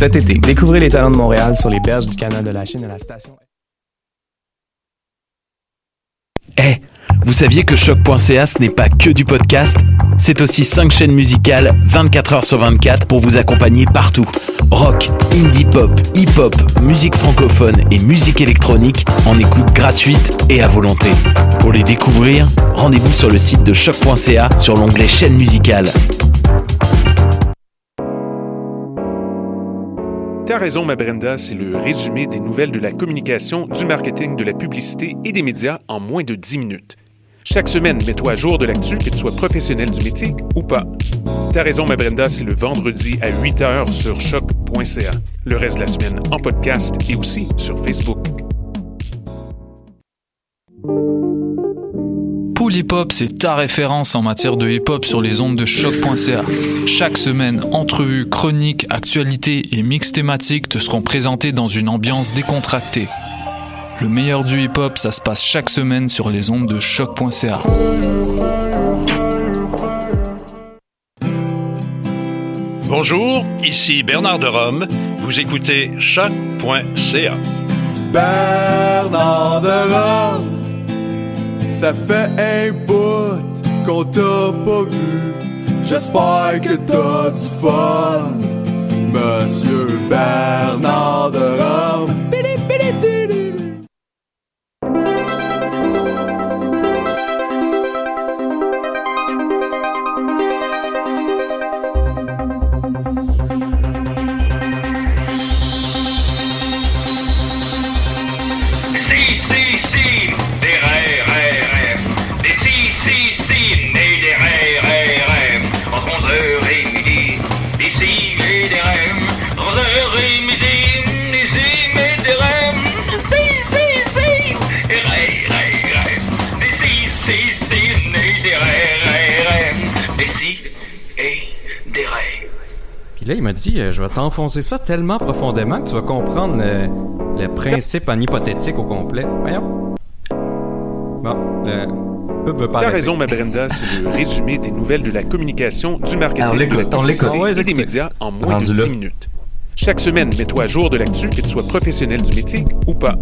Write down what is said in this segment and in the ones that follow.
Cet été, découvrez les talents de Montréal sur les berges du canal de la Chine à la station. Vous saviez que choc.ca ce n'est pas que du podcast? C'est aussi 5 chaînes musicales 24 heures sur 24 pour vous accompagner partout. Rock, indie pop, hip-hop, musique francophone et musique électronique en écoute gratuite et à volonté. Pour les découvrir, rendez-vous sur le site de choc.ca sur l'onglet chaîne musicale. T'as raison, ma Brenda, c'est le résumé des nouvelles de la communication, du marketing, de la publicité et des médias en moins de 10 minutes. Chaque semaine, mets-toi à jour de l'actu, que tu sois professionnel du métier ou pas. T'as raison, ma Brenda, c'est le vendredi à 8h sur choc.ca. Le reste de la semaine en podcast et aussi sur Facebook. Pool Hip Hop, c'est ta référence en matière de hip-hop sur les ondes de choc.ca. Chaque semaine, entrevues, chroniques, actualités et mix thématiques te seront présentés dans une ambiance décontractée. Le meilleur du hip-hop, ça se passe chaque semaine sur les ondes de choc.ca. Bonjour, ici Bernard de Rome. Vous écoutez choc.ca. Bernard de Rome, ça fait un bout qu'on t'a pas vu. J'espère que t'as du fun, Monsieur Bernard de Rome. Puis là, il m'a dit, je vais t'enfoncer ça tellement profondément que tu vas comprendre le principe en hypothétique au complet. Voyons. Bon, le pub veut pas T'as arrêter. raison, ma Brenda, c'est le résumé des nouvelles de la communication, du marketing, de la publicité et des médias en moins de 10 minutes. Chaque semaine, mets-toi à jour de l'actu, que tu sois professionnel du métier ou pas.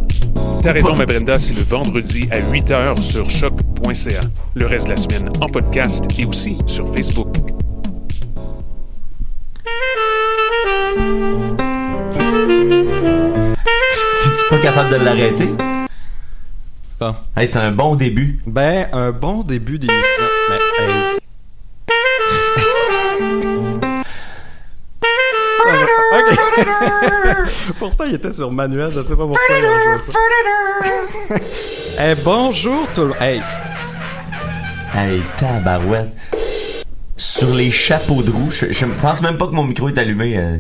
T'as raison, ma Brenda, c'est le vendredi à 8h sur choc.ca. Le reste de la semaine en podcast et aussi sur Facebook. T'es-tu pas capable de l'arrêter? Bon. Hey, c'est un bon début. Ben, un bon début d'émission. Ben, hey. Ok. Pourtant, il était sur manuel, je sais pas pourquoi il a joué ça. Hey, bonjour tout le monde. Hey. Hey, tabarouette. Sur les chapeaux de roue, je pense même pas que mon micro est allumé.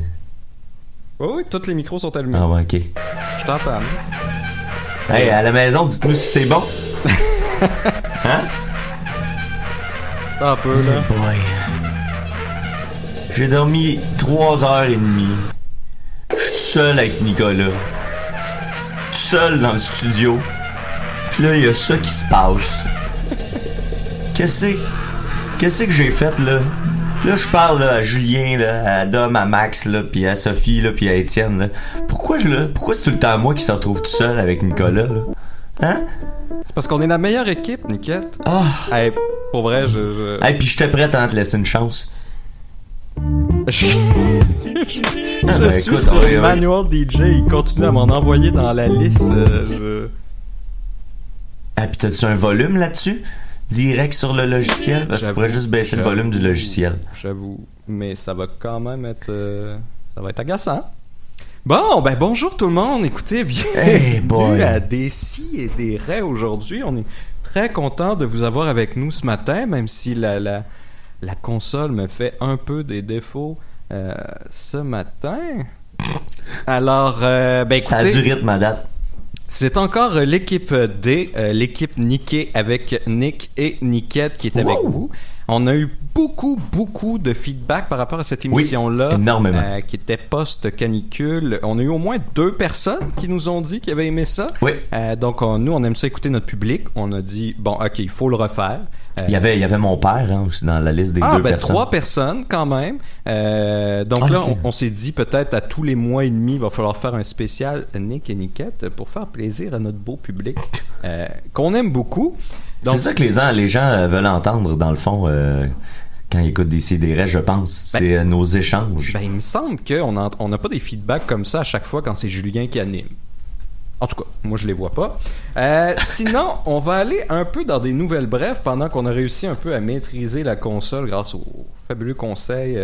Oui, tous les micros sont allumés. Ah ouais, ok. Je t'entends. Hey, à la maison, dites-nous si c'est bon. Hein? Un peu, là. Oh boy. J'ai dormi 3h30. Je suis tout seul avec Nicolas. Tout seul dans le studio. Puis là, il y a ça qui se passe. Qu'est-ce que j'ai fait, là? Là, je parle là, à Julien, là, à Dom, à Max, là, puis à Sophie, là, puis à Étienne, là. Pourquoi c'est tout le temps moi qui se retrouve tout seul avec Nicolas, là? Hein? C'est parce qu'on est la meilleure équipe, Niquette. Ah! Hey, pour vrai, Hey, puis j'étais prêt à te laisser une chance. Je suis sur Manual DJ, il continue à m'en envoyer dans la liste. Ah, pis t'as-tu un volume là-dessus? Direct sur le logiciel? Parce que tu pourrais juste baisser le volume du logiciel. J'avoue, mais ça va quand même être... ça va être agaçant. Bon, ben bonjour tout le monde, écoutez, bienvenue à Des si et des raies aujourd'hui. On est très content de vous avoir avec nous ce matin, même si la console me fait un peu des défauts ce matin. Alors, ben écoutez... Ça a du rythme à date. C'est encore l'équipe D, l'équipe Niqué avec Nick et Niquette qui est avec vous. On a eu beaucoup de feedback par rapport à cette émission-là. Oui, énormément. Qui était post-canicule. On a eu au moins 2 personnes qui nous ont dit qu'ils avaient aimé ça. Oui. Donc, nous, on aime ça écouter notre public. On a dit, bon, OK, il faut le refaire. Il y avait mon père aussi dans la liste des deux personnes. 3 personnes quand même. Donc là, ok. on s'est dit peut-être à tous les mois et demi, il va falloir faire un spécial Nick et Niquette pour faire plaisir à notre beau public qu'on aime beaucoup. Donc, c'est ça que les gens veulent entendre dans le fond quand ils écoutent des CDR, je pense. C'est nos échanges. Il me semble qu'on n'a pas des feedbacks comme ça à chaque fois quand c'est Julien qui anime. En tout cas, moi je les vois pas. Sinon, on va aller un peu dans des nouvelles brèves pendant qu'on a réussi un peu à maîtriser la console grâce au fabuleux conseil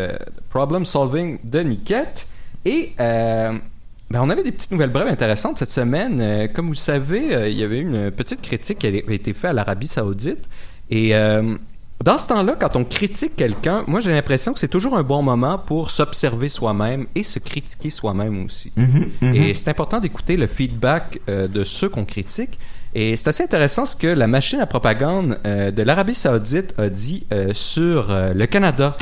Problem Solving de Niquette. Et on avait des petites nouvelles brèves intéressantes cette semaine. Comme vous le savez, il y avait une petite critique qui avait été faite à l'Arabie Saoudite. Et dans ce temps-là, quand on critique quelqu'un, moi j'ai l'impression que c'est toujours un bon moment pour s'observer soi-même et se critiquer soi-même aussi. Et c'est important d'écouter le feedback de ceux qu'on critique. Et c'est assez intéressant ce que la machine à propagande de l'Arabie Saoudite a dit sur le Canada.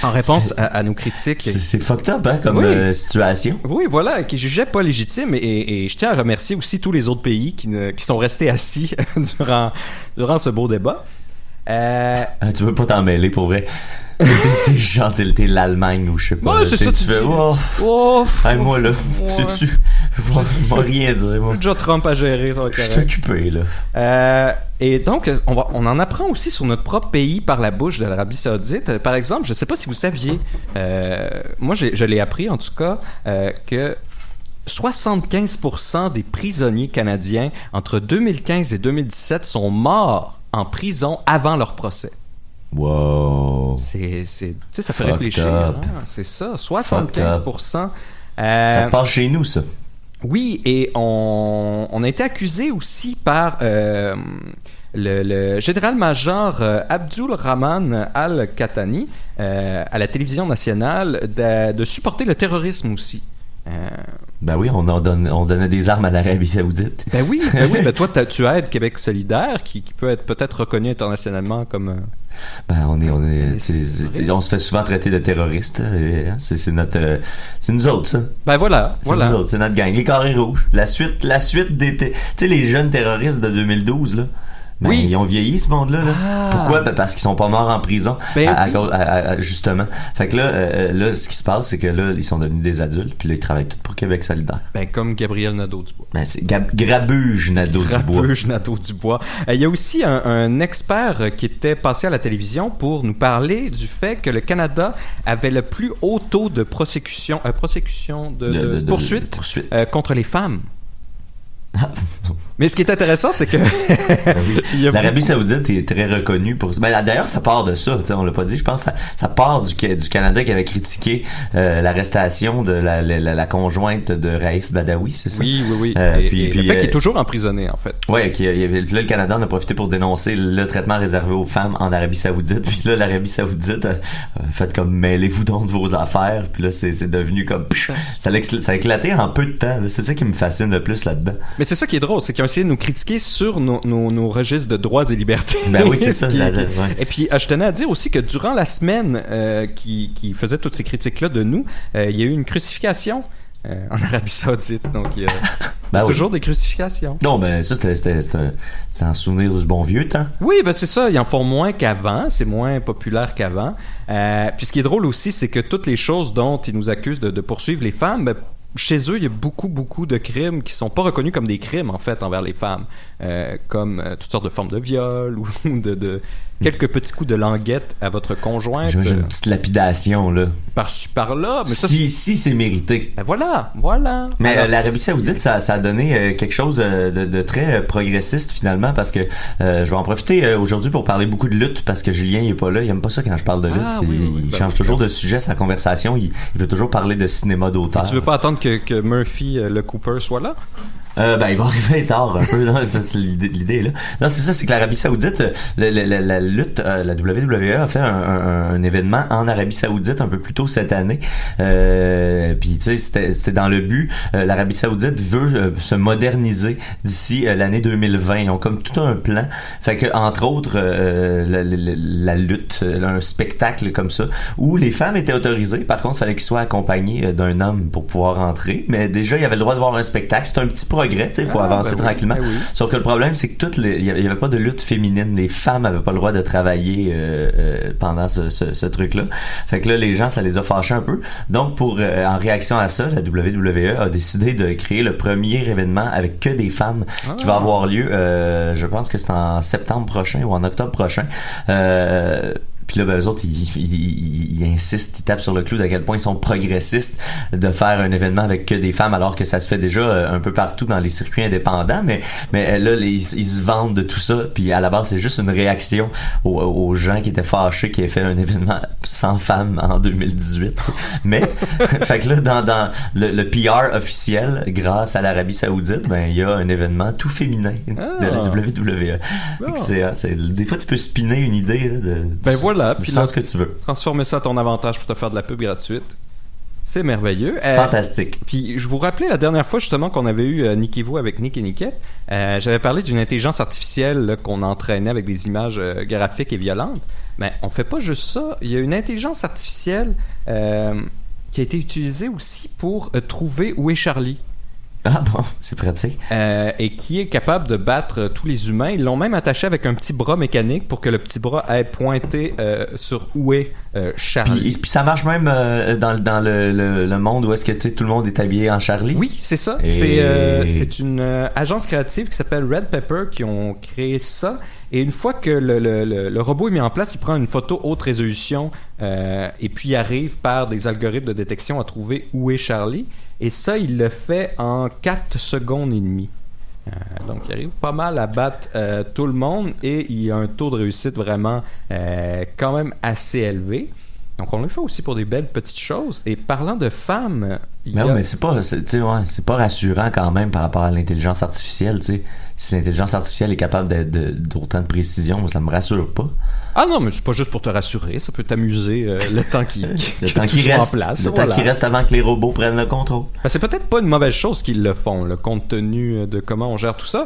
En réponse à nos critiques. C'est fucked up, hein, comme situation. Oui, voilà, qui jugeait pas légitime. Et je tiens à remercier aussi tous les autres pays qui sont restés assis durant ce beau débat. Tu veux pas t'en mêler, pour vrai? T'es genre, t'es l'Allemagne ou je sais pas. Ouais, c'est ça, tu fais. Moi, là, sais-tu? Je vais rien dire, moi. Déjà Trump à gérer, ça va être correct. Je suis occupé, là. Et donc, on en apprend aussi sur notre propre pays par la bouche de l'Arabie Saoudite. Par exemple, je sais pas si vous saviez, moi je l'ai appris en tout cas, que 75% des prisonniers canadiens entre 2015 et 2017 sont morts en prison avant leur procès. Wow. Tu sais, ça fait Fucked réfléchir. up. Hein? C'est ça, 75%. Ça se passe chez nous, ça. Oui, et on a été accusé aussi par le général-major Abdul Rahman Al-Qahtani à la télévision nationale de supporter le terrorisme aussi. Ben oui, on donnait des armes à l'Arabie Saoudite. Ben oui, toi tu aides Québec solidaire qui peut être peut-être reconnu internationalement comme ben on se fait souvent traiter de terroristes. C'est nous autres, ça. Ben voilà. Nous autres, c'est notre gang, les carrés rouges. La suite des tu sais, les jeunes terroristes de 2012 là. Ben, oui. Ils ont vieilli, ce monde-là. Pourquoi? Ben, parce qu'ils sont pas morts en prison. Justement. Fait que là, ce qui se passe, c'est que là, ils sont devenus des adultes, puis là, ils travaillent tous pour Québec solidaire. Ben, comme Gabriel Nadeau-Dubois. Ben, c'est Grabuge Nadeau-Dubois. Grabuge Nadeau-Dubois. Il y a aussi un expert qui était passé à la télévision pour nous parler du fait que le Canada avait le plus haut taux de poursuite contre les femmes. Mais ce qui est intéressant, c'est que l'Arabie Saoudite est très reconnue pour ça. Ben, d'ailleurs, ça part de ça, on l'a pas dit. Je pense que ça part du Canada qui avait critiqué l'arrestation de la conjointe de Raif Badawi, c'est ça? Oui. Puis le fait qu'il est toujours emprisonné, en fait. Ouais, puis là, le Canada en a profité pour dénoncer le traitement réservé aux femmes en Arabie Saoudite. Puis là, l'Arabie Saoudite a fait comme mêlez-vous donc de vos affaires. Puis là, c'est devenu comme ça a éclaté en peu de temps. C'est ça qui me fascine le plus là-dedans. Mais c'est ça qui est drôle, c'est qu'ils ont essayé de nous critiquer sur nos registres de droits et libertés. Ben oui, c'est ça. Ouais. Et puis, je tenais à dire aussi que durant la semaine qui faisait toutes ces critiques-là de nous, il y a eu une crucifixion en Arabie Saoudite. Donc, il y a toujours des crucifications. Non, ben ça, c'était en souvenir du bon vieux temps. Oui, ben c'est ça. Ils en font moins qu'avant. C'est moins populaire qu'avant. Puis ce qui est drôle aussi, c'est que toutes les choses dont ils nous accusent de poursuivre les femmes, ben, chez eux, il y a beaucoup de crimes qui sont pas reconnus comme des crimes, en fait, envers les femmes. Comme toutes sortes de formes de viol ou de quelques petits coups de languette à votre conjointe. J'imagine une petite lapidation, là. Par là. Mais si c'est mérité. Ben voilà. Mais alors, l'Arabie Saoudite, ça a donné quelque chose de très progressiste, finalement, parce que je vais en profiter aujourd'hui pour parler beaucoup de lutte, parce que Julien, il est pas là, il aime pas ça quand je parle de lutte. Il change toujours de sujet, sa conversation, il veut toujours parler de cinéma d'auteur. Tu veux pas attendre que Murphy le Cooper soit là? Ben il va arriver tard un peu, c'est l'idée là. Non, c'est ça, c'est que l'Arabie Saoudite, la lutte, la WWE a fait un événement en Arabie Saoudite un peu plus tôt cette année. Puis tu sais, c'était dans le but, l'Arabie Saoudite veut se moderniser d'ici l'année 2020. Ils ont comme tout un plan. Fait que entre autres, la lutte, un spectacle comme ça, où les femmes étaient autorisées. Par contre, il fallait qu'ils soient accompagnés d'un homme pour pouvoir entrer. Mais déjà, il y avait le droit de voir un spectacle. C'est un petit projet progrès, tu sais, il faut avancer tranquillement. Ben oui. Sauf que le problème, c'est que il y avait pas de lutte féminine. Les femmes avaient pas le droit de travailler pendant ce truc-là. Fait que là, les gens, ça les a fâchés un peu. Donc, en réaction à ça, la WWE a décidé de créer le premier événement avec que des femmes qui va avoir lieu, je pense que c'est en septembre prochain ou en octobre prochain. Puis là, ben, eux autres, ils insistent, ils tapent sur le clou d'à quel point ils sont progressistes de faire un événement avec que des femmes, alors que ça se fait déjà un peu partout dans les circuits indépendants. Mais là, ils se vendent de tout ça. Puis à la base, c'est juste une réaction aux gens qui étaient fâchés qui aient fait un événement sans femmes en 2018. Mais, fait que là, dans le PR officiel, grâce à l'Arabie Saoudite, ben, il y a un événement tout féminin de la WWE. Des fois, tu peux spinner une idée là, ben voilà. Puis ce que tu veux. Transformer ça à ton avantage pour te faire de la pub gratuite. C'est merveilleux. Fantastique. Puis je vous rappelais la dernière fois justement qu'on avait eu Niquez-vous avec Nick et Niquette. J'avais parlé d'une intelligence artificielle là, qu'on entraînait avec des images graphiques et violentes. Mais on fait pas juste ça. Il y a une intelligence artificielle qui a été utilisée aussi pour trouver où est Charlie. Ah bon, c'est pratique. Et qui est capable de battre tous les humains. Ils l'ont même attaché avec un petit bras mécanique pour que le petit bras aille pointer sur où est Charlie. Puis ça marche même dans le monde où est-ce que tout le monde est habillé en Charlie. Oui, c'est ça. C'est une agence créative qui s'appelle Red Pepper qui ont créé ça. Et une fois que le robot est mis en place, il prend une photo haute résolution et puis il arrive par des algorithmes de détection à trouver où est Charlie. Et ça, il le fait en 4 secondes et demie. Donc, il arrive pas mal à battre tout le monde et il a un taux de réussite vraiment quand même assez élevé. Donc, on le fait aussi pour des belles petites choses. Et parlant de femmes... mais c'est pas rassurant quand même par rapport à l'intelligence artificielle, tu sais. Si l'intelligence artificielle est capable d'autant de précision, ça me rassure pas. Ah non, mais c'est pas juste pour te rassurer, ça peut t'amuser le temps qui reste en place. Le temps qui reste avant que les robots prennent le contrôle. Ben, c'est peut-être pas une mauvaise chose qu'ils le font, compte tenu de comment on gère tout ça.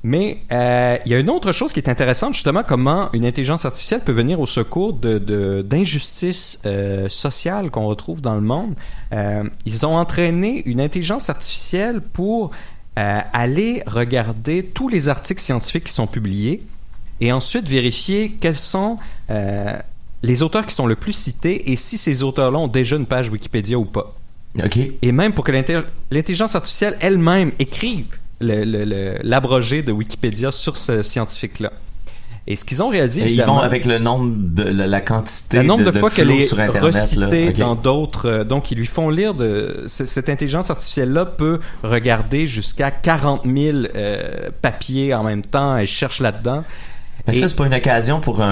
Mais il y a une autre chose qui est intéressante, justement, comment une intelligence artificielle peut venir au secours d'injustices sociales qu'on retrouve dans le monde. Ils ont entraîné une intelligence artificielle pour aller regarder tous les articles scientifiques qui sont publiés et ensuite vérifier quels sont les auteurs qui sont le plus cités et si ces auteurs-là ont déjà une page Wikipédia ou pas. OK. Et même pour que l'intelligence artificielle elle-même écrive l'abrogé de Wikipédia sur ce scientifique-là. Et ce qu'ils ont réalisé, et évidemment, ils vont avec le nombre de la quantité de fois qu'elle est sur Internet, recitée dans d'autres. Donc, ils lui font lire cette intelligence artificielle-là peut regarder jusqu'à 40 000 papiers en même temps. Elle cherche là-dedans. Mais ça, c'est pas une occasion pour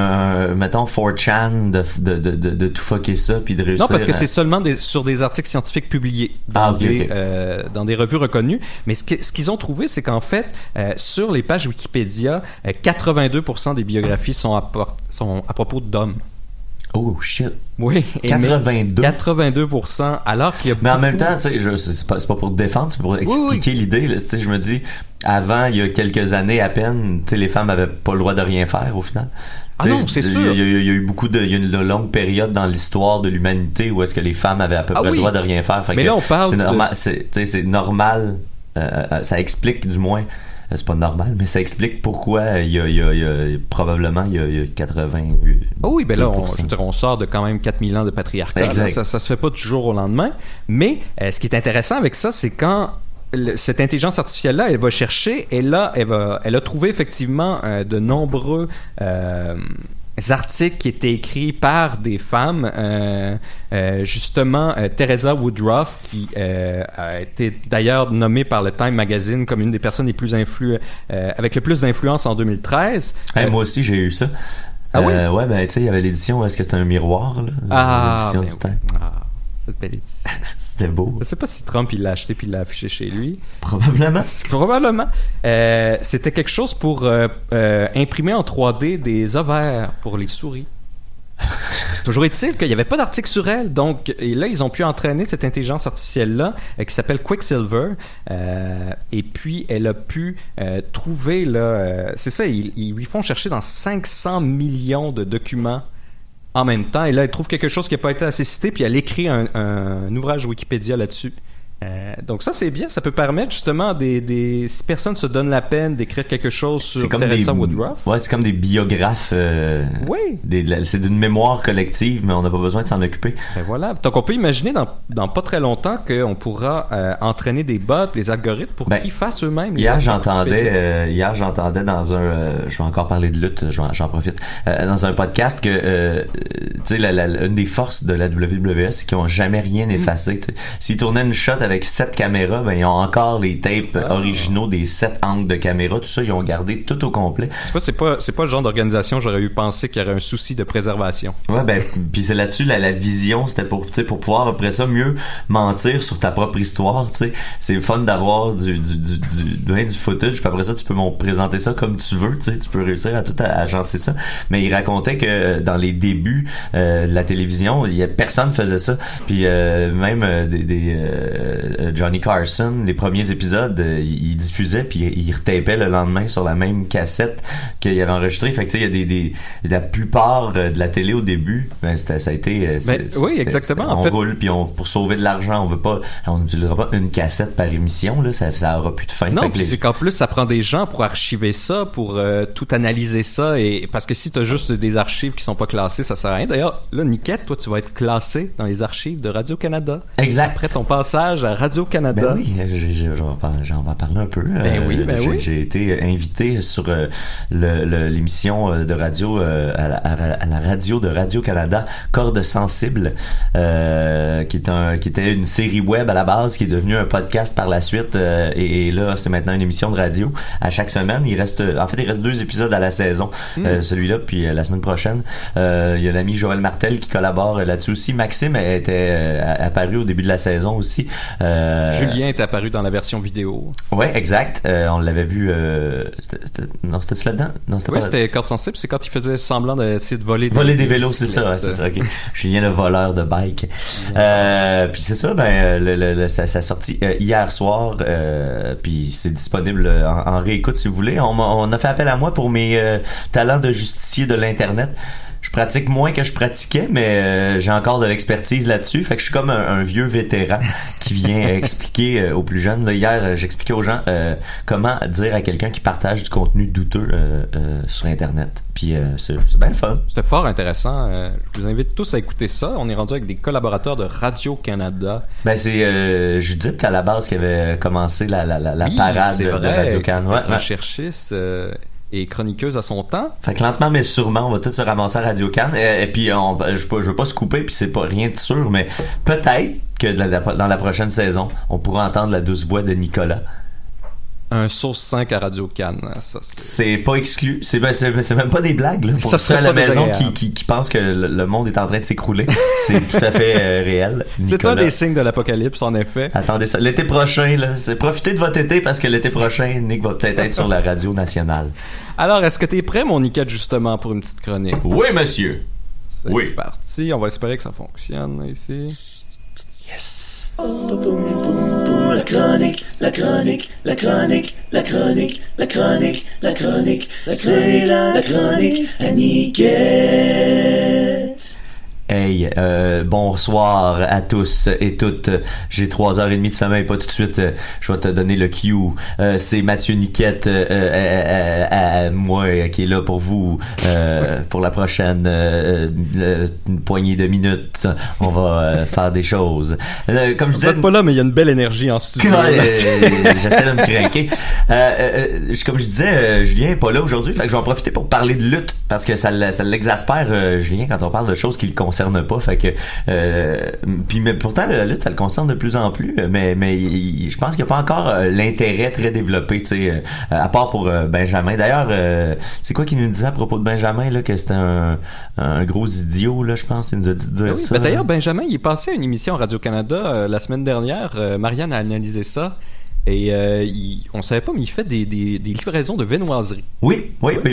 mettons, 4chan de tout fucker ça puis de réussir. Non, parce que c'est seulement sur des articles scientifiques publiés dans des revues reconnues. Mais ce qu'ils ont trouvé, c'est qu'en fait, sur les pages Wikipédia, 82% des biographies sont à propos d'hommes. Oh shit. Oui. 82%. Alors qu'il y a Mais en même temps, tu sais, c'est pas pour te défendre, c'est pour expliquer l'idée. Tu sais, je me dis, avant, il y a quelques années à peine, tu sais, les femmes avaient pas le droit de rien faire au final. Ah non, c'est sûr. Il y a eu il y a une longue période dans l'histoire de l'humanité où est-ce que les femmes avaient à peu près le droit de rien faire. Fait mais là, on parle c'est normal. Ça explique du moins. C'est pas normal, mais ça explique pourquoi il y a probablement il y a 80. Oh oui, ben là, on sort de quand même 4000 ans de patriarcat. Ça se fait pas du jour au lendemain. Mais ce qui est intéressant avec ça, c'est quand cette intelligence artificielle-là, elle va chercher et là, elle a trouvé effectivement de nombreux articles qui étaient écrits par des femmes. Justement, Teresa Woodruff, qui a été d'ailleurs nommée par le Time Magazine comme une des personnes les plus avec le plus d'influence en 2013. Moi aussi, j'ai eu ça. Ah oui? Ouais, ben tu sais, il y avait l'édition, est-ce que c'était un miroir, là? L'édition du Time. Cette belle édition. C'était beau. Je sais pas si Trump il l'a acheté puis il l'a affiché chez lui. Probablement. C'était quelque chose pour imprimer en 3D des ovaires pour les souris. Toujours est-il qu'il n'y avait pas d'article sur elle, et là ils ont pu entraîner cette intelligence artificielle-là qui s'appelle Quicksilver, et puis elle a pu trouver, c'est ça, ils lui font chercher dans 500 millions de documents en même temps, et là elle trouve quelque chose qui n'a pas été assez cité, puis elle écrit un ouvrage Wikipédia là-dessus. Donc ça c'est bien, ça peut permettre justement si personne se donne la peine d'écrire quelque chose sur Teresa Woodruff. Ouais, c'est comme des biographes. Oui. C'est d'une mémoire collective, mais on n'a pas besoin de s'en occuper. Ben voilà. Donc on peut imaginer dans pas très longtemps qu'on pourra entraîner des bots, des algorithmes pour qu'ils fassent eux-mêmes. Hier j'entendais dans un, je vais encore parler de lutte, j'en profite, dans un podcast que tu sais une des forces de la WWE, c'est qu'ils ont jamais rien effacé. T'sais. S'ils tournaient une shot avec 7 caméras, ben ils ont encore les tapes originaux des 7 angles de caméra, tout ça ils ont gardé tout au complet. C'est pas le genre d'organisation j'aurais eu pensé qu'il y aurait un souci de préservation. Ouais, ben puis c'est là-dessus la vision, c'était pour pouvoir après ça mieux mentir sur ta propre histoire, tu sais. C'est fun d'avoir du footage, puis après ça tu peux présenter ça comme tu veux, tu sais, tu peux réussir à tout agencer ça. Mais il racontait que dans les débuts de la télévision, personne faisait ça. Puis même Johnny Carson, les premiers épisodes, il diffusait puis il retapait le lendemain sur la même cassette qu'il avait enregistré. Fait que tu sais, il y a la plupart de la télé au début, ben ça a été oui, exactement. On roule puis pour sauver de l'argent, on n'utilisera pas une cassette par émission là, ça aura plus de fin. Non, puis c'est qu'en plus ça prend des gens pour archiver ça, pour tout analyser ça, et parce que si t'as juste des archives qui sont pas classées, ça sert à rien. D'ailleurs, là, Niquette, toi, tu vas être classé dans les archives de Radio-Canada. Exact. Après ton passage à Radio-Canada. Ben oui, j'en vais parler un peu. J'ai été invité sur l'émission de radio à la radio de Radio-Canada, Cordes sensibles, qui était une série web à la base, qui est devenue un podcast par la suite, et là, c'est maintenant une émission de radio à chaque semaine. Il reste 2 épisodes à la saison, celui-là, puis la semaine prochaine. Il y a l'ami Joël Martel qui collabore là-dessus aussi. Maxime était apparu au début de la saison aussi. Julien est apparu dans la version vidéo. Ouais, exact. On l'avait vu. C'était là-dedans? Non, c'était pas. C'était Cordes sensibles. C'est quand il faisait semblant d'essayer de voler des vélos, c'est ça. C'est ça. Okay. Julien le voleur de bike. Puis c'est ça. Ça a sorti hier soir. Puis c'est disponible en réécoute si vous voulez. On a fait appel à moi pour mes talents de justicier de l'internet. Je pratique moins que je pratiquais, mais j'ai encore de l'expertise là-dessus. Fait que je suis comme un vieux vétéran qui vient expliquer aux plus jeunes. Là, hier, j'expliquais aux gens comment dire à quelqu'un qui partage du contenu douteux sur Internet. Puis c'est bien le fun. C'était fort intéressant. Je vous invite tous à écouter ça. On est rendu avec des collaborateurs de Radio-Canada. Ben c'est Judith à la base qui avait commencé la parade de Radio-Canada. Ouais, recherchiste. Et chroniqueuse à son temps. Fait que lentement mais sûrement, on va tous se ramasser à Radio-Can. Et puis, je veux pas se couper, puis c'est pas rien de sûr, mais peut-être que dans la prochaine saison, on pourra entendre la douce voix de Nicolas. Un sauce 5 à Radio-Can, ça c'est pas exclu. C'est même pas des blagues, là. Pour ça ceux à la maison qui pensent que le monde est en train de s'écrouler, c'est tout à fait réel. C'est un des signes de l'apocalypse, en effet. Attendez ça. L'été prochain, là, profitez de votre été parce que l'été prochain, Nick va peut-être être sur la radio nationale. Alors, est-ce que t'es prêt, mon Niquette, justement, pour une petite chronique? Oui, monsieur. C'est parti. On va espérer que ça fonctionne ici. Yes. La chronique, c'est la chronique à Niquette. Hey, bonsoir à tous et toutes. J'ai 3h30 de sommeil, pas tout de suite. Je vais te donner le cue. C'est Mathieu Niquette, moi, qui est là pour vous pour la prochaine poignée de minutes. On va faire des choses. Comme je vous êtes pas là, mais il y a une belle énergie en studio. J'essaie de me craquer. Comme je disais, Julien est pas là aujourd'hui, fait que je vais en profiter pour parler de lutte parce que ça l'exaspère, Julien, quand on parle de choses qui le concernent pas, fait que mais pourtant la lutte ça le concerne de plus en plus, mais je pense qu'il n'y a pas encore l'intérêt très développé, tu sais, à part pour Benjamin. D'ailleurs, c'est quoi qu'il nous disait à propos de Benjamin là, que c'était un gros idiot là, je pense qu'il nous a dit de dire ça. D'ailleurs, Benjamin il est passé à une émission à Radio-Canada la semaine dernière. Marianne a analysé ça. Et on savait pas, mais il fait des livraisons de viennoiserie. Oui.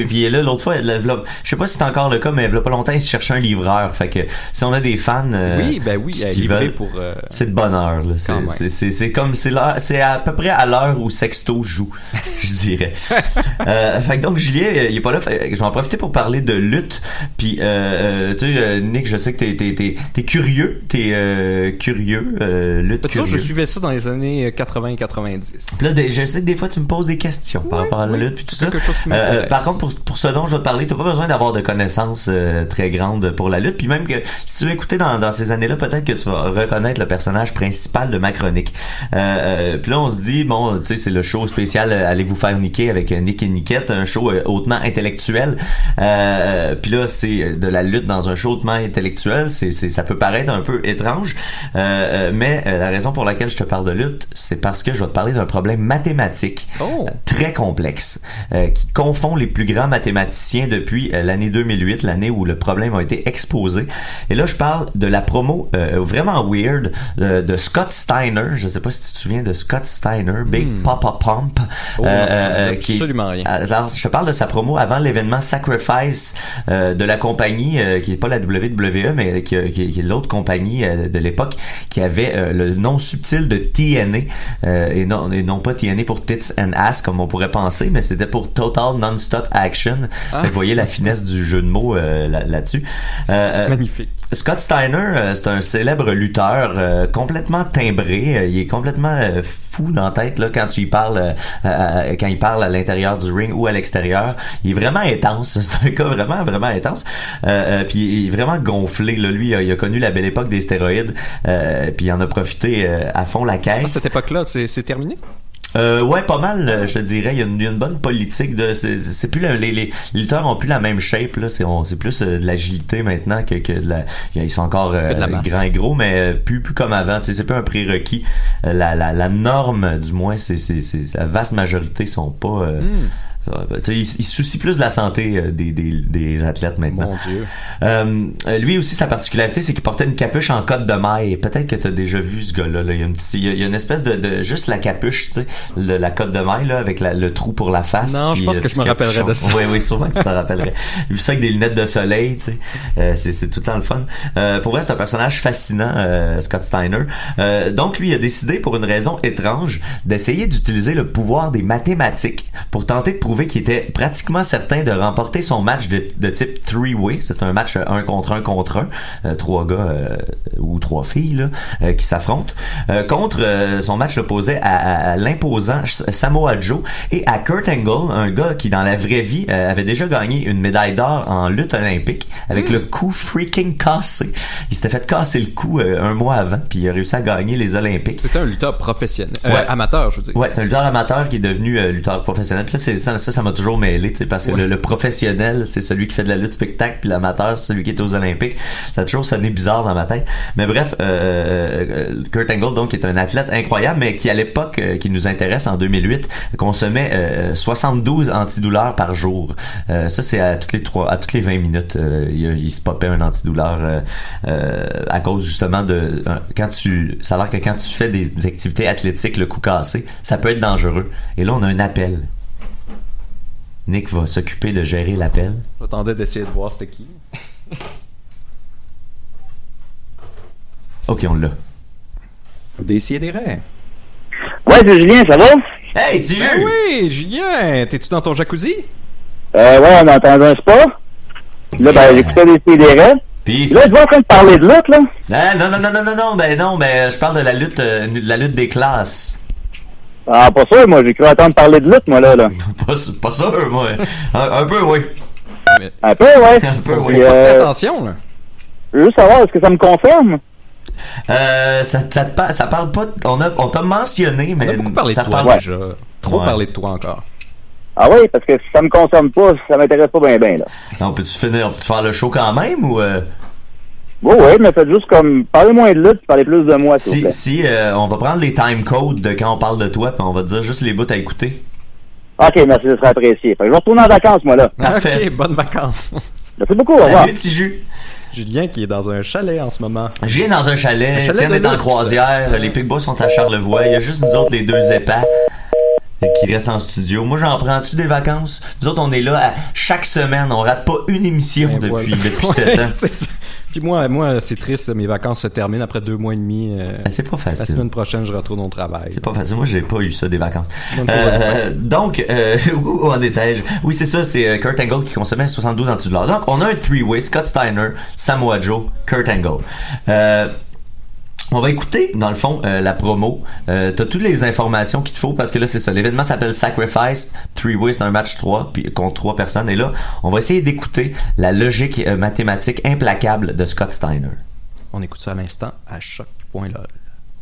Puis là, l'autre fois, je sais pas si c'est encore le cas, mais il y a pas longtemps, il se cherchait un livreur. Fait que si on a des fans qui veulent, pour c'est de bonne heure. Là. C'est comme c'est à peu près à l'heure où Sexto joue, je dirais. Fait que donc Julien, il est pas là. Je vais en profiter pour parler de lutte. Puis tu sais, Nick, je sais que t'es curieux, lutte curieux. Je suivais ça dans les années 80 et 90. Puis là, je sais que des fois tu me poses des questions par rapport à la lutte puis tout ça. Quelque chose qui m'intéresse. Par contre, pour ce dont je vais te parler, t'as pas besoin d'avoir de connaissances très grandes pour la lutte. Puis même que si tu veux écouter dans ces années-là, peut-être que tu vas reconnaître le personnage principal de ma chronique. Puis là, on se dit, bon, tu sais, c'est le show spécial Allez vous faire niquer avec Nick et Niquette, un show hautement intellectuel. Puis là, c'est de la lutte dans un show hautement intellectuel. Ça peut paraître un peu étrange, mais la raison pour laquelle je te parle de lutte, c'est parce que je vais te parler d'un problème mathématique très complexe qui confond les plus grands mathématiciens depuis l'année 2008, l'année où le problème a été exposé. Et là, je parle de la promo vraiment weird de Scott Steiner. Je sais pas si tu te souviens de Scott Steiner, Big Papa Pump. Absolument rien. Alors, je parle de sa promo avant l'événement Sacrifice de la compagnie qui est pas la WWE, mais qui est l'autre compagnie de l'époque qui avait le nom subtil de TNA. Et non pas TNA pour Tits and Ass comme on pourrait penser, mais c'était pour Total Non-Stop Action. Vous voyez la finesse du jeu de mots là-dessus. C'est magnifique. Scott Steiner, c'est un célèbre lutteur complètement timbré. Il est complètement fou dans la tête là quand tu y parles, quand il parle à l'intérieur du ring ou à l'extérieur. Il est vraiment intense. C'est un gars vraiment intense. Puis il est vraiment gonflé. Là. Lui, il a connu la belle époque des stéroïdes. Puis il en a profité à fond la caisse. Cette époque-là, c'est terminé? Ouais, pas mal, je te dirais. Il y a une bonne politique de. C'est plus les lutteurs ont plus la même shape là. C'est plus de l'agilité maintenant que de la. Ils sont encore grands et gros, mais plus comme avant. C'est pas un prérequis. La norme, du moins, c'est la vaste majorité sont pas. Il se soucie plus de la santé des athlètes maintenant. Mon Dieu. Lui aussi, sa particularité, c'est qu'il portait une capuche en cotte de maille. Peut-être que t'as déjà vu ce gars-là. Là. Il y a une espèce de juste la capuche, tu sais, la cotte de maille là, avec le trou pour la face. Non, je pense que je me rappellerais de ça. Oui, sûrement que tu t'en rappellerais. Vu ça avec des lunettes de soleil, tu sais, c'est tout le temps le fun. Pour vrai, c'est un personnage fascinant, Scott Steiner. Donc, lui, il a décidé, pour une raison étrange, d'essayer d'utiliser le pouvoir des mathématiques pour tenter de prouver qu'il était pratiquement certain de remporter son match de type three-way. C'est un match 1 contre 1. 3 gars ou 3 filles là, qui s'affrontent. Contre son match l'opposait à l'imposant Samoa Joe et à Kurt Angle, un gars qui dans la vraie vie avait déjà gagné une médaille d'or en lutte olympique avec le cou freaking cassé. Il s'était fait casser le cou un mois avant puis il a réussi à gagner les Olympiques. C'était un lutteur professionnel. Ouais. Amateur, je veux dire. Ouais, c'est un lutteur amateur qui est devenu lutteur professionnel. Puis là, ça m'a toujours mêlé, tu sais, parce que le professionnel, c'est celui qui fait de la lutte spectacle, puis l'amateur, c'est celui qui est aux Olympiques. Ça a toujours sonné bizarre dans ma tête. Mais bref, Kurt Angle, donc, est un athlète incroyable, mais qui, à l'époque, qui nous intéresse, en 2008, consommait 72 antidouleurs par jour. Ça, c'est à toutes les 20 minutes. Il se popait un antidouleur à cause, justement, ça a l'air que quand tu fais des activités athlétiques, le cou cassé, ça peut être dangereux. Et là, on a un appel. Nick va s'occuper de gérer l'appel. J'attendais d'essayer de voir c'était qui. Ok, on l'a. Décidérez. Ouais, c'est Julien, ça va? Hey, Tiju! Ben oui, Julien! T'es-tu dans ton jacuzzi? Ouais, on a entendu un spa. Là, ben, j'écoutais Décidérez. Puis, là, tu vas en train de parler de lutte, là? Non, je parle de la lutte des classes. Ah, pas sûr, moi, j'ai cru entendre parler de lutte, moi, là. Pas sûr, moi. Un peu, oui. Un peu, ouais. Un peu, oui. Puis, attention, là. Je veux juste savoir, est-ce que ça me concerne? Ça parle pas. On t'a mentionné, mais. On a beaucoup parlé de toi, déjà. Trop parlé de toi encore. Ah oui, parce que si ça me concerne pas, ça m'intéresse pas bien, là. On peut-tu faire le show quand même, ou. Oui, mais faites juste comme. Parlez moins de lutte, parlez plus de moi, s'il vous plaît. Si on va prendre les time codes de quand on parle de toi, puis on va te dire juste les bouts à écouter. Ok, merci, ça sera apprécié. Fait que je vais retourner en vacances, moi, là. Parfait. Ok, bonnes vacances. Merci beaucoup, au revoir. Salut, Tiju. Julien qui est dans un chalet en ce moment. Julien est dans un chalet, Étienne est en croisière, les Picbois sont à Charlevoix, il y a juste nous autres, les deux épais, qui restent en studio. Moi, j'en prends-tu des vacances? Nous autres, on est là chaque semaine, on rate pas une émission depuis 7 ans. C'est ça. Puis moi, c'est triste, mes vacances se terminent après 2 mois et demi. C'est pas facile. La semaine prochaine, je retourne au travail. C'est pas facile. Moi, j'ai pas eu ça, des vacances. Donc, où en étais-je? Oui, c'est ça, c'est Kurt Angle qui consommait 72 en dessous de l'heure. Donc, on a un three-way, Scott Steiner, Samoa Joe, Kurt Angle. On va écouter, dans le fond, la promo. T'as toutes les informations qu'il te faut parce que là, c'est ça. L'événement s'appelle Sacrifice. Three-way, c'est un match 3 puis contre 3 personnes. Et là, on va essayer d'écouter la logique mathématique implacable de Scott Steiner. On écoute ça à l'instant à choc.lol.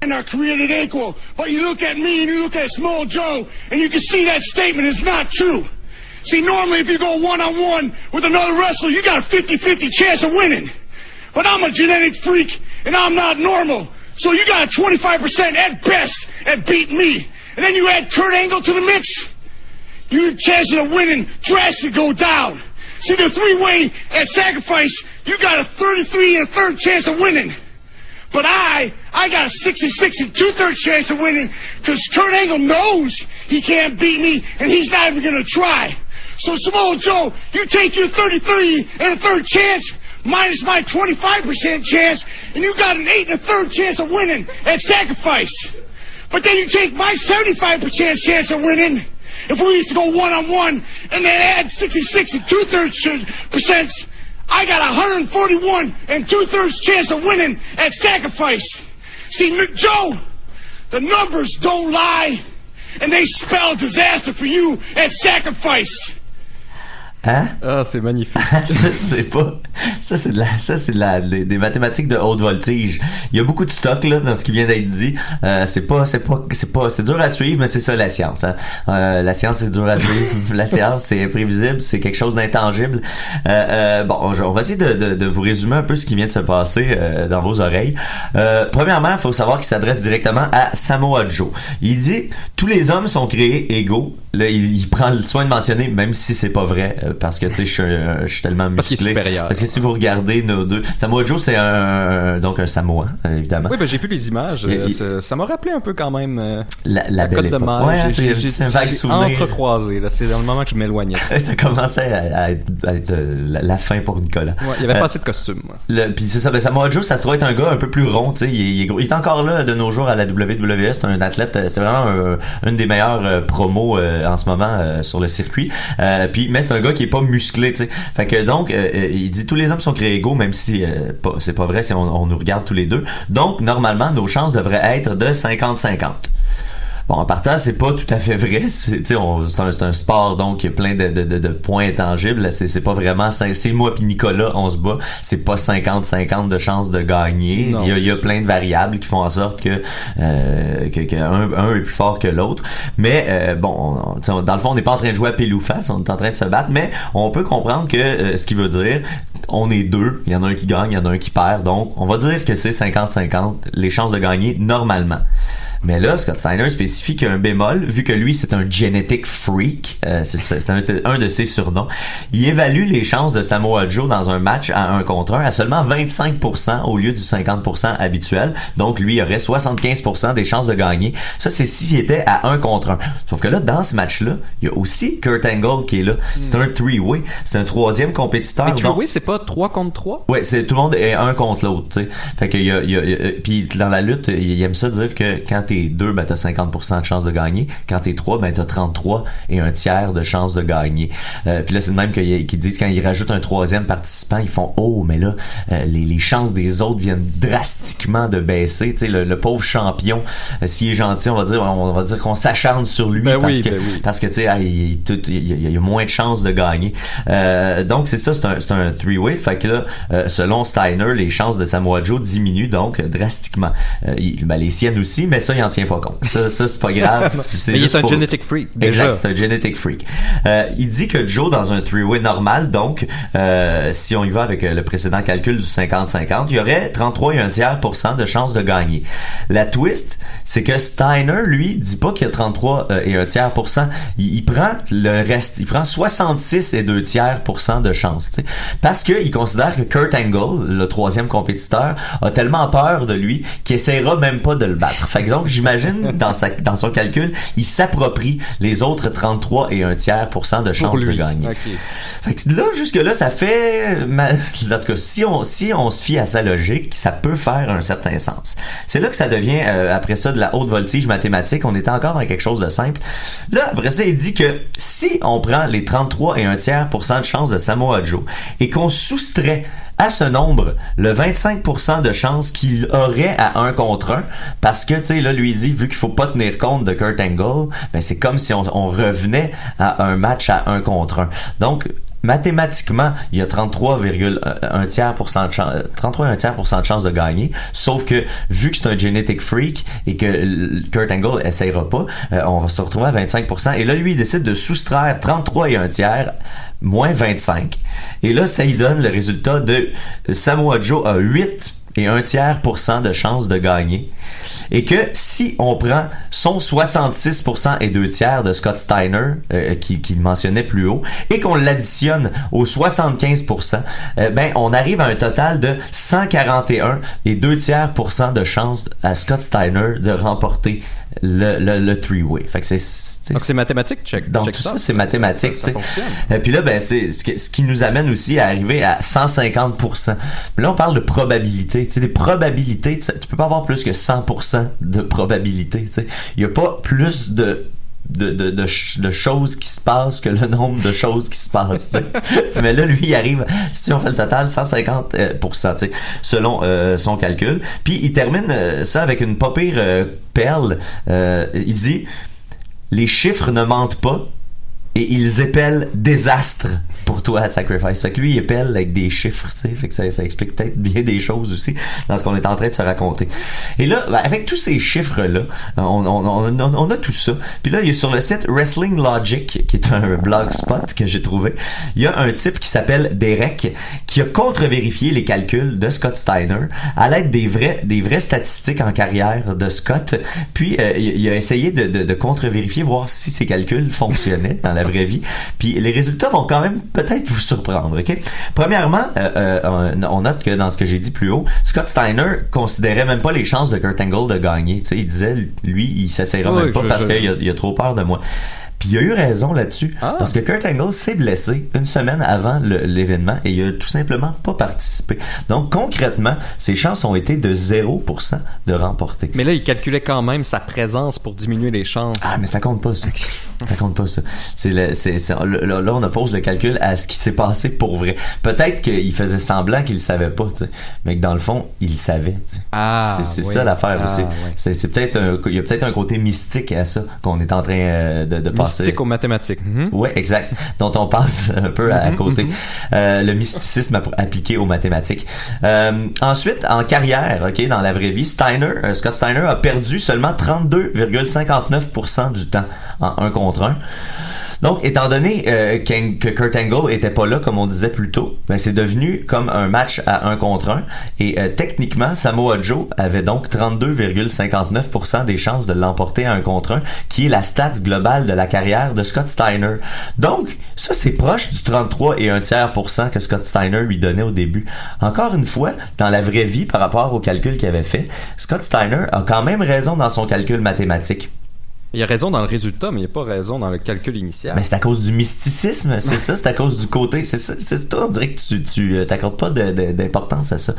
Men are created equal, but you look at me and you look at Small Joe, and you can see that statement is not true. See, normally if you go one-on-one with another wrestler, you got a 50-50 chance of winning. But I'm a genetic freak, and I'm not normal. So you got a 25% at best at beating me. And then you add Kurt Angle to the mix, your chances of winning drastically go down. See, the three-way at Sacrifice, you got a 33 1/3 chance of winning. But I got a 66 2/3 chance of winning because Kurt Angle knows he can't beat me, and he's not even going to try. So, Samoa Joe, you take your 33 1/3 chance minus my 25% chance, and you got an 8 1/3 chance of winning at Sacrifice. But then you take my 75% chance of winning, if we used to go one-on-one, and then add 66 2/3%, I got a 141 2/3 chance of winning at Sacrifice. See, Joe, the numbers don't lie, and they spell disaster for you at Sacrifice. Hein? Ah, c'est magnifique. Des mathématiques de haute voltige. Il y a beaucoup de stock là dans ce qui vient d'être dit. C'est dur à suivre, mais c'est ça la science. Hein? La science c'est dur à suivre. La science c'est imprévisible, c'est quelque chose d'intangible. On va essayer de vous résumer un peu ce qui vient de se passer dans vos oreilles. Premièrement, il faut savoir qu'il s'adresse directement à Samoa Joe. Il dit tous les hommes sont créés égaux. Là, il prend le soin de mentionner, même si c'est pas vrai. Parce que tu sais je suis tellement musclé parce que si vous regardez nos deux, Samoa Joe c'est un Samoan évidemment. Oui, j'ai vu les images, ça m'a rappelé un peu quand même la belle Côte de Maille. Ouais, c'est un vague souvenir entrecroisé là, c'est dans le moment que je m'éloignais. Ça commençait à être la fin pour Nicolas. Ouais, il y avait pas assez de costumes. Puis c'est ça, Samoa Joe ça se trouve être un gars un peu plus rond, tu sais, il est encore là de nos jours à la WWE, c'est un athlète, c'est vraiment une des meilleures promos en ce moment sur le circuit. Mais c'est un gars qui est pas musclé, tu sais. Fait que donc il dit tous les hommes sont créés égaux, même si c'est pas vrai si on nous regarde tous les deux. Donc normalement nos chances devraient être de 50-50. Bon, en partant, c'est pas tout à fait vrai. C'est un sport, donc il y a plein de points intangibles. C'est pas vraiment... C'est moi puis Nicolas, on se bat. C'est pas 50-50 de chances de gagner. Non, il y a plein de variables qui font en sorte que un est plus fort que l'autre. Mais dans le fond, on n'est pas en train de jouer à pile ou face. On est en train de se battre. Mais on peut comprendre que ce qui veut dire... On est deux. Il y en a un qui gagne, il y en a un qui perd. Donc, on va dire que c'est 50-50 les chances de gagner normalement. Mais là, Scott Steiner spécifie qu'il y a un bémol, vu que lui, c'est un genetic freak, c'est un de ses surnoms. Il évalue les chances de Samoa Joe dans un match à 1 contre 1 à seulement 25% au lieu du 50% habituel. Donc, lui, il aurait 75% des chances de gagner. Ça, c'est s'il était à 1 contre 1. Sauf que là, dans ce match-là, il y a aussi Kurt Angle qui est là. C'est un three-way. C'est un troisième compétiteur. Mais three-way, c'est pas 3 contre 3? Ouais, tout le monde est 1 contre l'autre, tu sais. Fait que puis dans la lutte, il aime ça dire que quand t'es 2, ben t'as 50% de chance de gagner. Quand t'es 3, ben t'as 33 et un tiers de chance de gagner. Puis là, c'est le même qu'ils disent quand ils rajoutent un troisième participant, ils font mais là, les chances des autres viennent drastiquement de baisser. Tu sais, le pauvre champion, s'il est gentil, on va dire qu'on s'acharne sur lui parce que tu sais, il y a moins de chances de gagner. Donc c'est ça, c'est un three-way. Fait que là, selon Steiner, les chances de Samoa Joe diminuent donc drastiquement. Les siennes aussi, mais ça, il en tient pas compte. Ça c'est pas grave. Mais il est un genetic freak. Exact, c'est un genetic freak. Il dit que Joe, dans un three-way normal, donc, si on y va avec le précédent calcul du 50-50, il y aurait 33 et un tiers % de chances de gagner. La twist, c'est que Steiner, lui, dit pas qu'il y a 33 et un tiers %. Il prend le reste. Il prend 66 et 2 tiers % de chances, tu sais. Parce qu'il considère que Kurt Angle, le troisième compétiteur, a tellement peur de lui qu'il essaiera même pas de le battre. Fait que donc, j'imagine, dans son calcul, il s'approprie les autres 33 et un tiers % de chances de gagner. Okay. Fait que là, jusque-là, ça fait... En tout cas, si on se fie à sa logique, ça peut faire un certain sens. C'est là que ça devient, après ça, de la haute voltige mathématique. On était encore dans quelque chose de simple. Là, après ça, il dit que si on prend les 33 et un tiers % de chances de Samoa Joe et qu'on soustrait à ce nombre le 25% de chances qu'il aurait à 1 contre 1, parce que, tu sais, là, lui, il dit, vu qu'il faut pas tenir compte de Kurt Angle, ben c'est comme si on revenait à un match à 1 contre 1. Donc, mathématiquement, il y a 33,1 tiers % de chance de gagner, sauf que vu que c'est un genetic freak et que Kurt Angle essayera pas, on va se retrouver à 25%, et là lui il décide de soustraire 33 et un tiers moins 25, et là ça lui donne le résultat de Samoa Joe a 8 et 1 tiers % de chance de gagner, et que si on prend son 66% et 2 tiers de Scott Steiner qu'il mentionnait plus haut et qu'on l'additionne aux 75%, ben on arrive à un total de 141 et 2 tiers % de chance à Scott Steiner de remporter le three-way. Fait que donc c'est mathématique, donc tout ça c'est mathématique, ça fonctionne. Puis là ben c'est ce qui nous amène aussi à arriver à 150%. Mais là on parle de probabilité, tu sais, des probabilités, tu peux pas avoir plus que 100% de probabilité, tu sais. Il y a pas plus de choses qui se passent que le nombre de choses qui se passent, tu sais. Mais là lui il arrive, si on fait le total, 150%, tu sais, selon son calcul. Puis il termine ça avec une pas pire perle. Il dit: les chiffres ne mentent pas et ils épellent désastre pour toi à Sacrifice. Fait que lui, il épelle avec des chiffres, tu sais. Fait que ça explique peut-être bien des choses aussi dans ce qu'on est en train de se raconter. Et là, ben, avec tous ces chiffres-là, on a tout ça. Puis là, il y a sur le site Wrestling Logic, qui est un blogspot que j'ai trouvé, il y a un type qui s'appelle Derek qui a contre-vérifié les calculs de Scott Steiner à l'aide des vraies statistiques en carrière de Scott. Puis il a essayé de contre-vérifier, voir si ses calculs fonctionnaient dans la vraie vie. Puis les résultats vont quand même peut-être vous surprendre, ok? Premièrement, on note que dans ce que j'ai dit plus haut, Scott Steiner considérait même pas les chances de Kurt Angle de gagner. Tu sais, il disait, lui, il s'essayera même pas parce qu'il a trop peur de moi. Puis il a eu raison là-dessus, parce que Kurt Angle s'est blessé une semaine avant l'événement et il a tout simplement pas participé. Donc concrètement, ses chances ont été de 0% de remporter. Mais là, il calculait quand même sa présence pour diminuer les chances. Ah, mais ça compte pas ça. Ça compte pas ça. Là, on oppose le calcul à ce qui s'est passé pour vrai. Peut-être qu'il faisait semblant qu'il le savait pas, tu sais, mais que dans le fond, il le savait. Tu sais. C'est ça l'affaire aussi. Ouais. C'est peut-être il y a peut-être un côté mystique à ça qu'on est en train de passer. Mystique aux mathématiques. Oui, exact. Dont on passe un peu à côté. Le mysticisme appliqué aux mathématiques. Ensuite, en carrière, ok, dans la vraie vie, Scott Steiner a perdu seulement 32,59% du temps en 1 contre 1. Donc, étant donné que Kurt Angle était pas là, comme on disait plus tôt, ben c'est devenu comme un match à 1 contre 1. Et techniquement, Samoa Joe avait donc 32,59% des chances de l'emporter à 1 contre 1, qui est la stats globale de la carrière de Scott Steiner. Donc, ça, c'est proche du 33 et un tiers % que Scott Steiner lui donnait au début. Encore une fois, dans la vraie vie, par rapport au calcul qu'il avait fait, Scott Steiner a quand même raison dans son calcul mathématique. Il a raison dans le résultat, mais il n'a pas raison dans le calcul initial. Mais c'est à cause du mysticisme, c'est ça, c'est à cause du côté, c'est ça, c'est toi, on dirait que tu t'accordes pas d'importance à ça.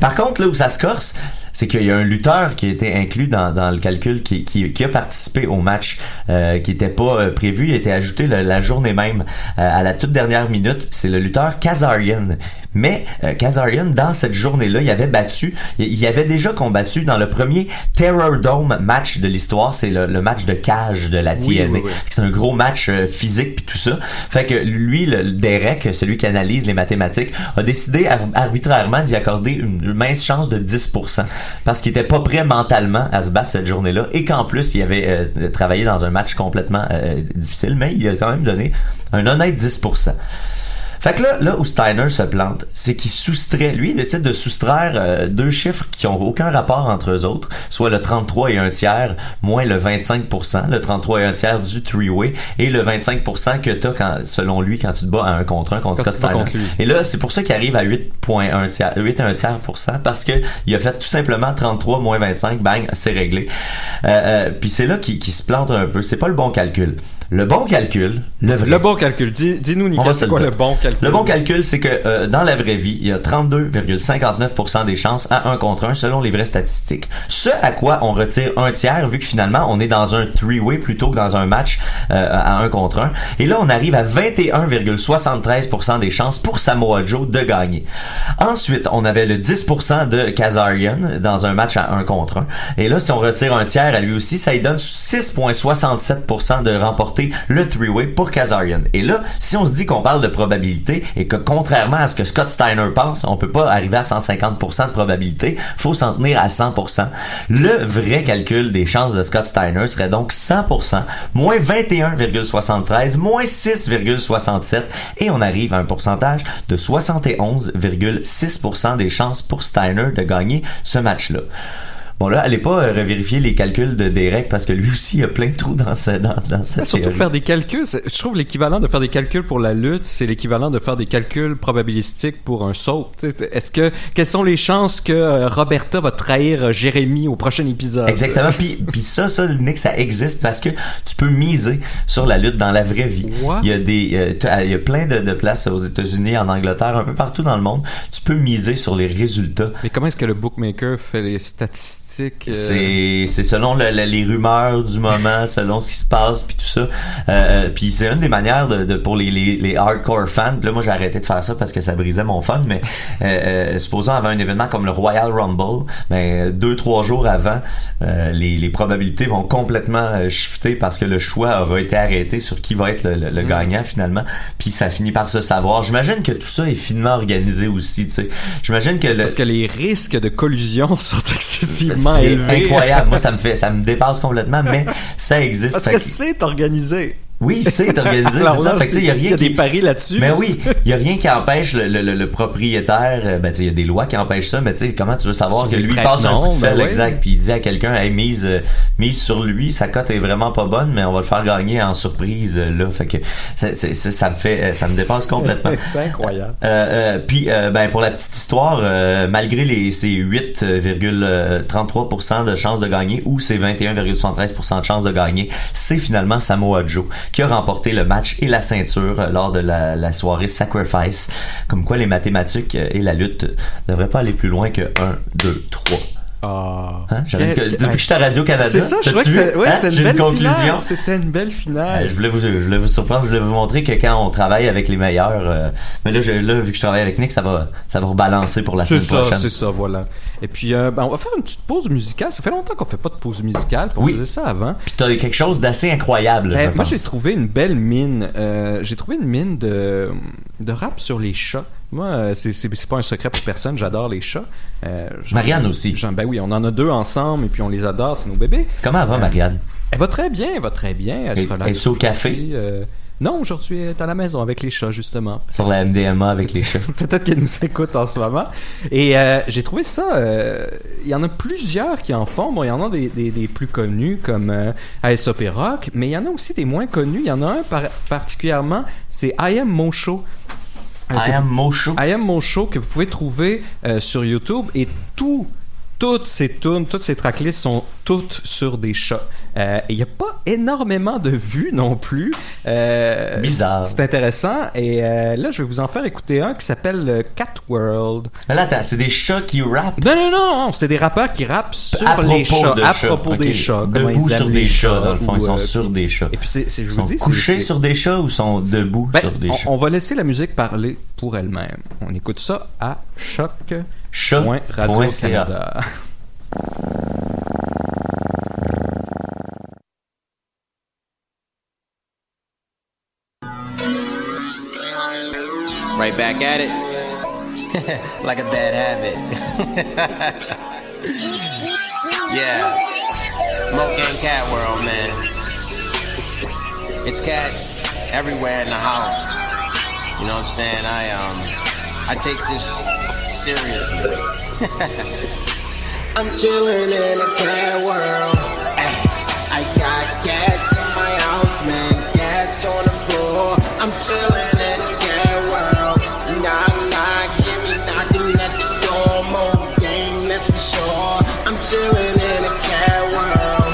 Par contre, là où ça se corse, c'est qu'il y a un lutteur qui a été inclus dans le calcul, qui a participé au match, qui était pas prévu, il a été ajouté la journée même, à la toute dernière minute. C'est le lutteur Kazarian. Mais Kazarian, dans cette journée-là, il avait déjà combattu dans le premier Terror Dome match de l'histoire. C'est le match de cage de la TNA. Oui. C'est un gros match physique puis tout ça. Fait que lui, le Derek, celui qui analyse les mathématiques, a décidé arbitrairement d'y accorder une mince chance de 10%. Parce qu'il était pas prêt mentalement à se battre cette journée-là et qu'en plus il avait travaillé dans un match complètement difficile, mais il a quand même donné un honnête 10%. Fait que là où Steiner se plante, c'est qu'il soustrait, lui, il décide de soustraire deux chiffres qui ont aucun rapport entre eux autres, soit le 33 et un tiers moins le 25%, le 33 et un tiers du three-way et le 25% que t'as selon lui quand tu te bats à 1 contre 1 contre Scott Steiner. Et là, c'est pour ça qu'il arrive à 8,1% parce que il a fait tout simplement 33 moins 25, bang, c'est réglé. Puis c'est là qu'il se plante un peu. C'est pas le bon calcul. Le bon calcul, le bon calcul. Dis-nous, Nicolas, c'est quoi le bon calcul? Le bon calcul, c'est que dans la vraie vie, il y a 32,59% des chances à 1 contre 1 selon les vraies statistiques. Ce à quoi on retire un tiers, vu que finalement, on est dans un three-way plutôt que dans un match à 1 contre 1. Et là, on arrive à 21,73% des chances pour Samoa Joe de gagner. Ensuite, on avait le 10% de Kazarian dans un match à 1 contre 1. Et là, si on retire un tiers à lui aussi, ça lui donne 6,67% de remporter le three-way pour Kazarian. Et là, si on se dit qu'on parle de probabilité et que contrairement à ce que Scott Steiner pense, on peut pas arriver à 150% de probabilité, faut s'en tenir à 100%. Le vrai calcul des chances de Scott Steiner serait donc 100%, moins 21,73, moins 6,67 et on arrive à un pourcentage de 71,6% des chances pour Steiner de gagner ce match-là. Bon là, allez pas revérifier les calculs de Derek parce que lui aussi il a plein de trous dans sa surtout théorie. Faire des calculs, je trouve l'équivalent de faire des calculs pour la lutte, c'est l'équivalent de faire des calculs probabilistiques pour un saut. Quelles sont les chances que Roberta va trahir Jérémy au prochain épisode? Exactement. Puis ça Nick, ça existe parce que tu peux miser sur la lutte dans la vraie vie. What? Il y a plein de places aux États-Unis, en Angleterre, un peu partout dans le monde. Tu peux miser sur les résultats. Mais comment est-ce que le bookmaker fait les statistiques? C'est selon les rumeurs du moment, selon ce qui se passe puis tout ça. Puis c'est une des manières pour les hardcore fans. Puis là, moi j'ai arrêté de faire ça parce que ça brisait mon fun. Mais supposons avant un événement comme le Royal Rumble, 2-3 jours avant, les probabilités vont complètement shifter parce que le choix aura été arrêté sur qui va être le gagnant finalement. Puis ça finit par se savoir. J'imagine que tout ça est finement organisé aussi. Tu sais, j'imagine que parce que les risques de collusion sont excessivement c'est élevé. Incroyable. Moi, ça me dépasse complètement, mais ça existe. Parce que c'est organisé. Oui, c'est organisé, c'est ça. Fait que, il y a rien des paris là-dessus. Mais oui, il y a rien qui empêche le propriétaire. Il y a des lois qui empêchent ça, mais tu sais, comment tu veux savoir que lui passe un coup de fil, exact, puis il dit à quelqu'un, hey, mise sur lui, sa cote est vraiment pas bonne, mais on va le faire gagner en surprise là. Fait que ça me dépasse complètement. C'est incroyable. Puis pour la petite histoire, malgré ces 8,33% de chances de gagner ou ces 21,73% de chances de gagner, c'est finalement Samoa Joe qui a remporté le match et la ceinture lors de la soirée Sacrifice. Comme quoi les mathématiques et la lutte ne devraient pas aller plus loin que 1, 2, 3. Depuis que j'étais à Radio-Canada, c'est ça, je trouvais que c'était une belle conclusion. Finale. C'était une belle finale. Je voulais vous surprendre, je voulais vous montrer que quand on travaille avec les meilleurs, mais là, vu que je travaille avec Nick, ça va rebalancer pour la semaine prochaine. C'est ça, voilà. Et puis, on va faire une petite pause musicale. Ça fait longtemps qu'on fait pas de pause musicale. On faisait ça avant. Puis t'as quelque chose d'assez incroyable. Moi, j'ai trouvé une belle mine. J'ai trouvé une mine de rap sur les chats. Moi, c'est pas un secret pour personne. J'adore les chats. Marianne aussi. Oui, on en a 2 ensemble et puis on les adore. C'est nos bébés. Comment va Marianne? Elle va très bien. Elle se relaxe. Es-tu au café? Non, aujourd'hui, elle est à la maison avec les chats, justement. Sur la MDMA avec les chats. Peut-être qu'elle nous écoute en ce moment. Et j'ai trouvé ça... Il y en a plusieurs qui en font. Bon, il y en a des plus connus, comme ASAP Rock, mais il y en a aussi des moins connus. Il y en a un particulièrement, c'est I Am Mosho. I Am Mosho que vous pouvez trouver sur YouTube. Et toutes ces tunes, toutes ces tracklists sont toutes sur des chats. Et il n'y a pas énormément de vues non plus. Bizarre. C'est intéressant. Et là, je vais vous en faire écouter un qui s'appelle Cat World. Mais là, attends, c'est des chats qui rappent? Non, c'est des rappeurs qui rappent sur les chats. À propos des chats. Debout sur des chats, dans le fond. Ils sont sur des chats. Et puis, je vous dis, couchés sur des chats ou sont debout sur des chats? On va laisser la musique parler pour elle-même. On écoute ça à choc.radio-canada. Right back at it. Like a bad habit. Yeah. Moke and Cat World, man. It's cats everywhere in the house. You know what I'm saying? I take this seriously. I'm chillin' in a cat world. Ay, I got gas in my house, man. Gas on the floor. I'm chillin' in a cat world. Knock, knock, hear me knocking at the door. More game, that's for sure. I'm chillin' in a cat world.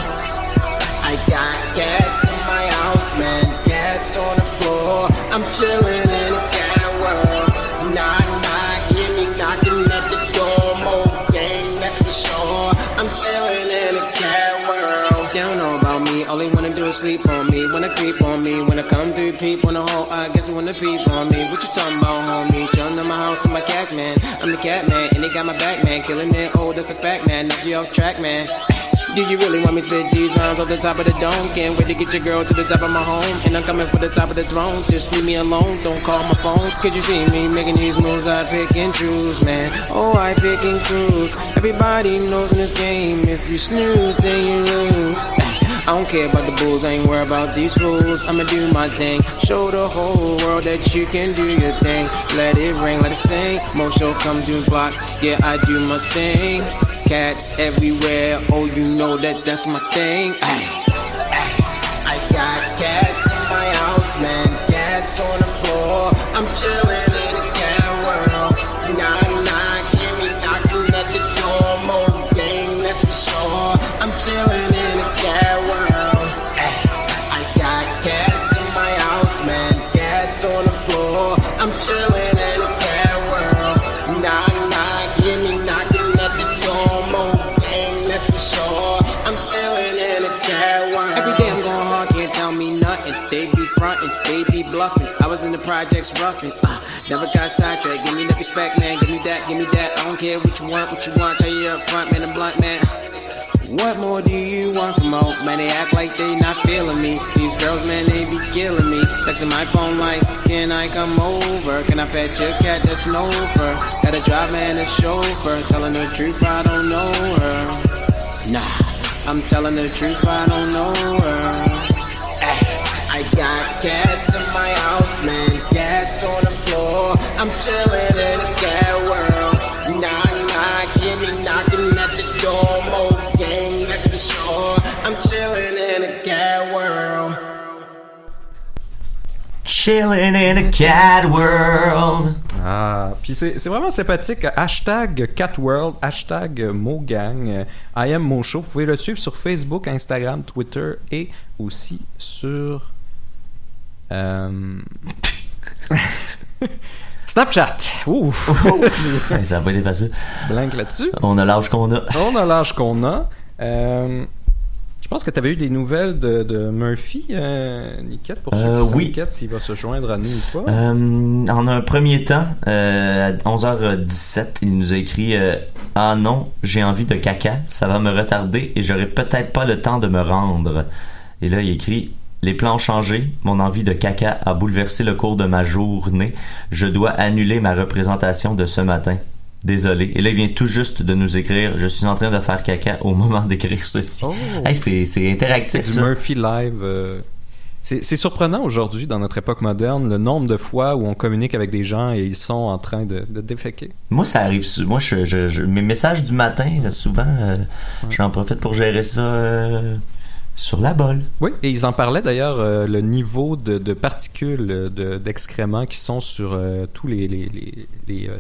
I got gas in my house, man. Gas on the floor. I'm chillin' in a cat world. Knock, knock, hear me knocking at the door. More game, that's for sure. I'm chillin' in a cat world. They don't know about me. All they wanna do is sleep on me. Wanna creep on me. When I come through, peep on the whole. I guess they wanna peep on me. What you talking about, homie? Chillin' in my house with my cast, man. I'm the cat man, and they got my back, man. Killing it, oh, that's a fact, man. Knock you off track, man. Do you really want me to spit these rounds off the top of the dome? Can't wait to get your girl to the top of my home. And I'm coming for the top of the throne. Just leave me alone, don't call my phone. Could you see me making these moves? I pick and choose, man. Oh, I pick and choose. Everybody knows in this game, if you snooze, then you lose. I don't care about the bulls, I ain't worried about these fools. I'ma do my thing, show the whole world that you can do your thing. Let it ring, let it sing, Mosho come to block. Yeah, I do my thing. Cats everywhere, oh you know that that's my thing. Ay, ay. I got cats in my house, man. Cats on the floor. I'm chillin' in a cat world. Knock, knock, hear me knocking at the door. More game, that's for sure. I'm chillin' in a cat world. Ay, I got cats in my house, man. Cats on the floor. I'm chillin' in a cat world. Knock, knock, hear me knocking at the door. More game, that's for sure. I'm chillin' in a cat world. Every day I'm going hard, can't tell me nothing. They be frontin', they be bluffing. I was in the projects roughing. Never got sidetracked. Give me the respect, man. Give me that, give me that. I don't care what you want, tell you up front, man. I'm blunt, man. What more do you want from more? Man, they act like they not feeling me. These girls, man, they be killing me. Texting my phone like, can I come over? Can I pet your cat that's over? Gotta drive, man, a chauffeur. Telling the truth, I don't know her. Nah, I'm telling the truth, I don't know her. Ay, I got gas in my house, man. Gas on the floor. I'm chillin' in a cat world. Knock, knock, hear me knocking at the door. More gang, that's for sure. I'm chillin' in a cat world. Chillin' in a cat world. Ah, puis c'est vraiment sympathique. Hashtag Catworld, hashtag MoGang, I am Mosho. Vous pouvez le suivre sur Facebook, Instagram, Twitter et aussi sur Snapchat. Ouf. Ça a pas été facile. Blank là-dessus. On a l'âge qu'on a. On a l'âge qu'on a. Je pense que tu avais eu des nouvelles de Murphy, Niquette, pour ceux qui oui. s'inquiètent s'il va se joindre à nous ou pas. En un premier temps, à 11h17, il nous a écrit « Ah non, j'ai envie de caca, ça va me retarder et j'aurai peut-être pas le temps de me rendre. » Et là, il écrit « Les plans ont changé, mon envie de caca a bouleversé le cours de ma journée. Je dois annuler ma représentation de ce matin. Désolé. » Et là, il vient tout juste de nous écrire « Je suis en train de faire caca au moment d'écrire ceci. Oh. » Hey, c'est interactif. Du Murphy Live. C'est surprenant aujourd'hui, dans notre époque moderne, le nombre de fois où on communique avec des gens et ils sont en train de déféquer. Moi, ça arrive. Moi, mes messages du matin, souvent, j'en profite pour gérer ça sur la bolle. Oui, et ils en parlaient d'ailleurs, le niveau de particules d'excréments qui sont sur tous les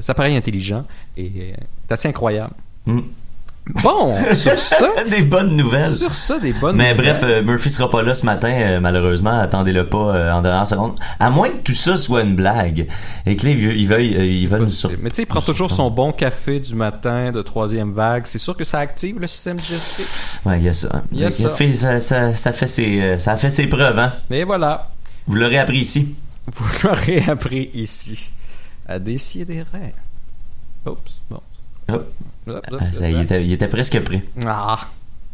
appareils intelligents est assez incroyable. Bon, sur ça... des bonnes nouvelles. Sur ça, des bonnes nouvelles. Mais bref, Murphy sera pas là ce matin, malheureusement. Attendez-le pas en dernière seconde. À moins que tout ça soit une blague. Et que là, il va nous sortir. Mais tu sais, il prend toujours son bon café du matin de troisième vague. C'est sûr que ça active le système digestif. Ouais, il y a ça. Ça a fait ses preuves, hein. Et voilà. Vous l'aurez appris ici. Vous l'aurez appris ici. À Décideret. Oups, bon. Hop. Il était presque prêt. Ah.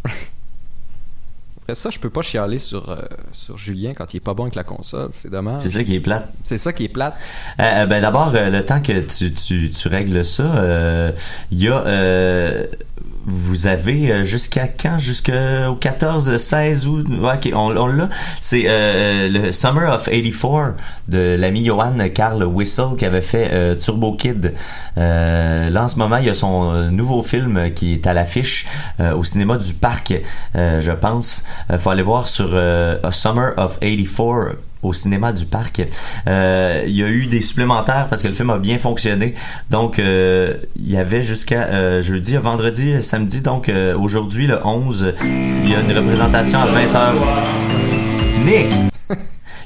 Après ça, je peux pas chialer sur Julien quand il est pas bon avec la console. C'est dommage. C'est ça qui est plate. C'est ça qui est plate. Ben d'abord, le temps que tu règles ça, il y a vous avez jusqu'à quand? Jusqu'au 16 août. Ouais, ok, on l'a. C'est le Summer of 84 de l'ami Johan Carl Whistle qui avait fait Turbo Kid. Là, en ce moment, il y a son nouveau film qui est à l'affiche au cinéma du Parc, je pense. Faut aller voir sur A Summer of 84 au cinéma du Parc. Il y a eu des supplémentaires parce que le film a bien fonctionné. Donc, il y avait jusqu'à jeudi, vendredi, samedi. Donc, aujourd'hui, le 11, il y a une représentation à 20h. Nick!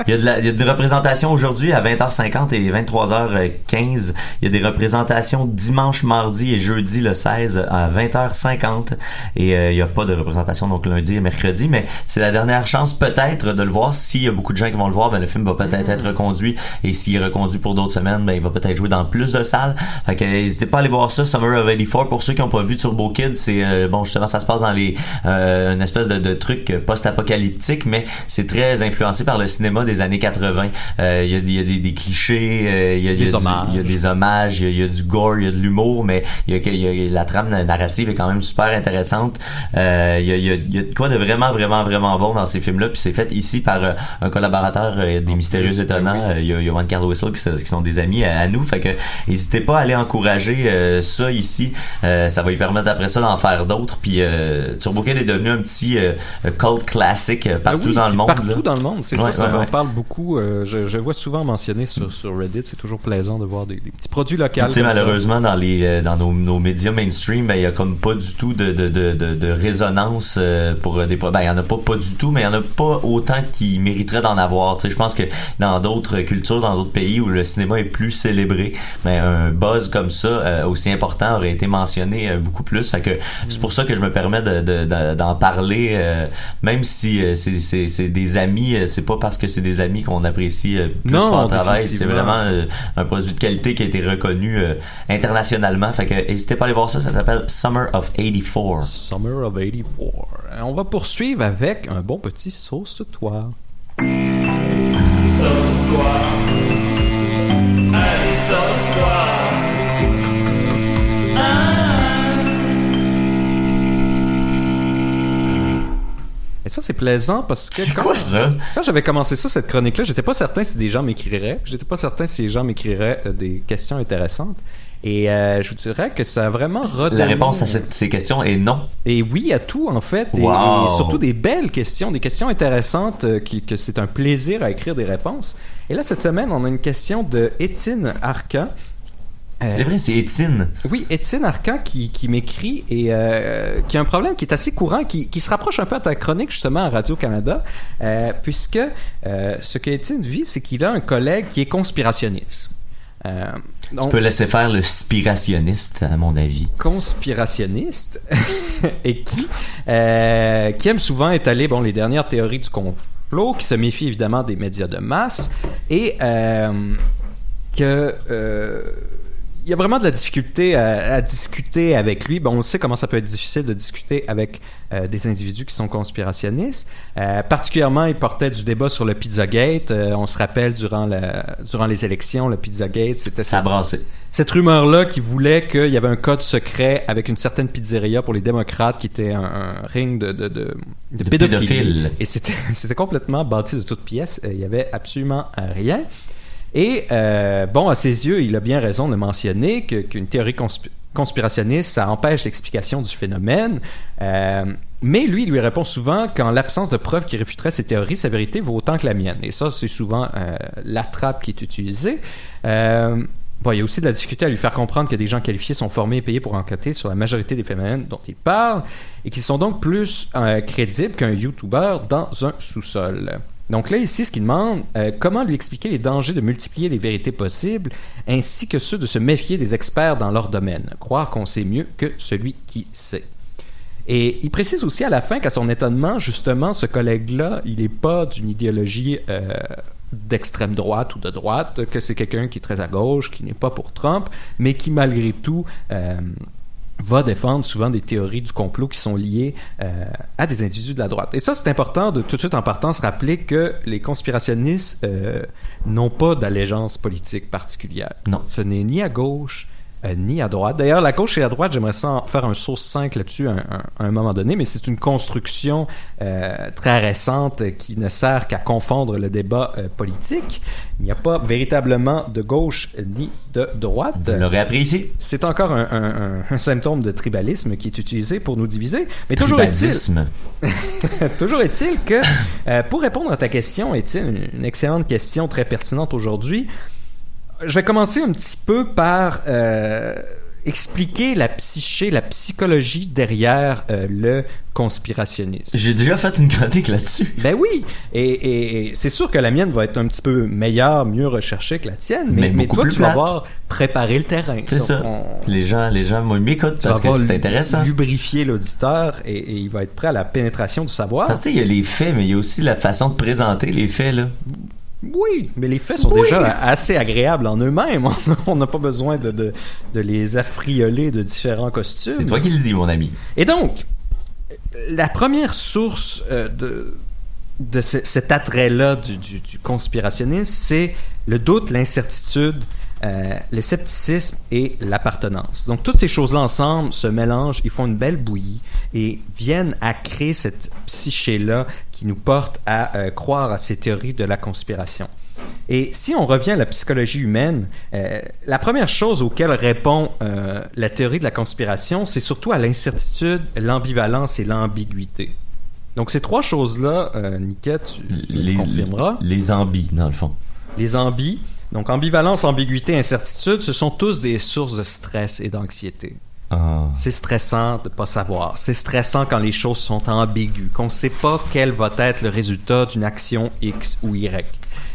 Il y a des représentations aujourd'hui à 20h50 et 23h15. Il y a des représentations dimanche, mardi et jeudi le 16 à 20h50. Et il n'y a pas de représentation donc lundi et mercredi, mais c'est la dernière chance peut-être de le voir. S'il y a beaucoup de gens qui vont le voir, ben le film va peut-être être reconduit. Et s'il est reconduit pour d'autres semaines, ben il va peut-être jouer dans plus de salles. Fait que n'hésitez pas à aller voir ça, Summer of 84. Pour ceux qui n'ont pas vu Turbo Kid, c'est bon, justement, ça se passe dans une espèce de truc post-apocalyptique, mais c'est très influencé par le cinéma des années 80. Il y a des clichés, il y a des hommages, il y a du gore, il y a de l'humour, mais la trame narrative est quand même super intéressante. Il y a de quoi de vraiment, vraiment, vraiment bon dans ces films-là, puis c'est fait ici par un collaborateur des Mystérieux Étonnants, Johan Carl Whistle, qui sont des amis à nous. Fait que n'hésitez pas à aller encourager ça ici. Ça va lui permettre après ça d'en faire d'autres. Puis Turbo Kid est devenu un petit cult classique partout dans le monde. Partout dans le monde, c'est ça. Ouais. On parle beaucoup. Je vois souvent mentionné sur Reddit. C'est toujours plaisant de voir des petits produits locaux. Tu sais, malheureusement, dans nos médias mainstream, ben il y a comme pas du tout de résonance pour des. Ben il y en a pas du tout, mais il y en a pas autant qui mériteraient d'en avoir. Tu sais, je pense que dans d'autres cultures, dans d'autres pays où le cinéma est plus célébré, ben un buzz comme ça aussi important aurait été mentionné beaucoup plus. Fait que c'est pour ça que je me permets d'en parler, même si c'est des amis. C'est pas parce que c'est des amis qu'on apprécie plus leur travail. C'est vraiment un produit de qualité qui a été reconnu internationalement. Fait que n'hésitez pas à aller voir ça. Ça s'appelle Summer of 84. Summer of 84. On va poursuivre avec un bon petit sauce-toi. Sauce-toi. Allez, sauce-toi. Et ça, c'est plaisant parce que... C'est quoi ça? Quand j'avais commencé ça, cette chronique-là, j'étais pas certain si des gens m'écriraient. J'étais pas certain si les gens m'écriraient des questions intéressantes. Et je vous dirais que ça a vraiment redonné... La réponse à ces questions est non. Et oui à tout, en fait. Wow. Et surtout des belles questions, des questions intéressantes que c'est un plaisir à écrire des réponses. Et là, cette semaine, on a une question de Étienne Arcan. C'est vrai, c'est Étienne. Oui, Étienne Arcan qui m'écrit et qui a un problème qui est assez courant, qui se rapproche un peu à ta chronique justement à Radio-Canada, puisque ce que Étienne vit, c'est qu'il a un collègue qui est conspirationniste. Tu peux laisser faire le spirationniste, à mon avis. Conspirationniste et qui aime souvent étaler les dernières théories du complot, qui se méfie évidemment des médias de masse et il y a vraiment de la difficulté à discuter avec lui. On sait comment ça peut être difficile de discuter avec des individus qui sont conspirationnistes. Particulièrement, il portait du débat sur le Pizzagate. On se rappelle, durant les élections, le Pizzagate, c'était ça a brassé. Cette rumeur-là qui voulait qu'il y avait un code secret avec une certaine pizzeria pour les démocrates qui était un ring de pédophilie. Et c'était complètement bâti de toutes pièces. Il n'y avait absolument rien. Et, à ses yeux, il a bien raison de mentionner qu'une théorie conspirationniste, ça empêche l'explication du phénomène. Mais lui répond souvent qu'en l'absence de preuves qui réfuteraient ces théories, sa vérité vaut autant que la mienne. Et ça, c'est souvent la trappe qui est utilisée. Il y a aussi de la difficulté à lui faire comprendre que des gens qualifiés sont formés et payés pour enquêter sur la majorité des phénomènes dont il parle et qui sont donc plus crédibles qu'un YouTuber dans un sous-sol. Donc là, ici, ce qu'il demande, comment lui expliquer les dangers de multiplier les vérités possibles, ainsi que ceux de se méfier des experts dans leur domaine, croire qu'on sait mieux que celui qui sait. Et il précise aussi à la fin qu'à son étonnement, justement, ce collègue-là, il n'est pas d'une idéologie d'extrême droite ou de droite, que c'est quelqu'un qui est très à gauche, qui n'est pas pour Trump, mais qui, malgré tout... va défendre souvent des théories du complot qui sont liées à des individus de la droite. Et ça, c'est important de tout de suite en partant se rappeler que les conspirationnistes n'ont pas d'allégeance politique particulière. Non. Ce n'est ni à gauche ni à droite. D'ailleurs, la gauche et la droite, j'aimerais ça faire un saut 5 là-dessus à un moment donné, mais c'est une construction très récente qui ne sert qu'à confondre le débat politique. Il n'y a pas véritablement de gauche ni de droite. Vous l'aurez appris ici. C'est encore un symptôme de tribalisme qui est utilisé pour nous diviser. Mais toujours est-il que, pour répondre à ta question, Étienne, une excellente question très pertinente aujourd'hui, je vais commencer un petit peu par expliquer la psyché, la psychologie derrière le conspirationnisme. J'ai déjà fait une chronique là-dessus. Ben oui, et c'est sûr que la mienne va être un petit peu meilleure, mieux recherchée que la tienne, mais toi, tu vas avoir préparé le terrain. C'est ça. Les gens m'écoutent parce que c'est intéressant. Lubrifier l'auditeur et il va être prêt à la pénétration du savoir. Parce que il y a les faits, mais il y a aussi la façon de présenter les faits, là. Oui, mais les faits sont déjà assez agréables en eux-mêmes. On n'a pas besoin de les affrioler de différents costumes. C'est toi qui le dis, mon ami. Et donc, la première source de cet attrait-là du conspirationnisme, c'est le doute, l'incertitude, le scepticisme et l'appartenance. Donc, toutes ces choses-là ensemble se mélangent, ils font une belle bouillie et viennent à créer cette psyché-là qui nous porte à croire à ces théories de la conspiration. Et si on revient à la psychologie humaine, la première chose auquel répond la théorie de la conspiration, c'est surtout à l'incertitude, l'ambivalence et l'ambiguïté. Donc, ces trois choses-là, Niquette, tu le confirmeras. Les ambis, dans le fond. Les ambis. Donc, ambivalence, ambiguïté, incertitude, ce sont tous des sources de stress et d'anxiété. C'est stressant de ne pas savoir. C'est stressant quand les choses sont ambiguës, qu'on ne sait pas quel va être le résultat d'une action X ou Y.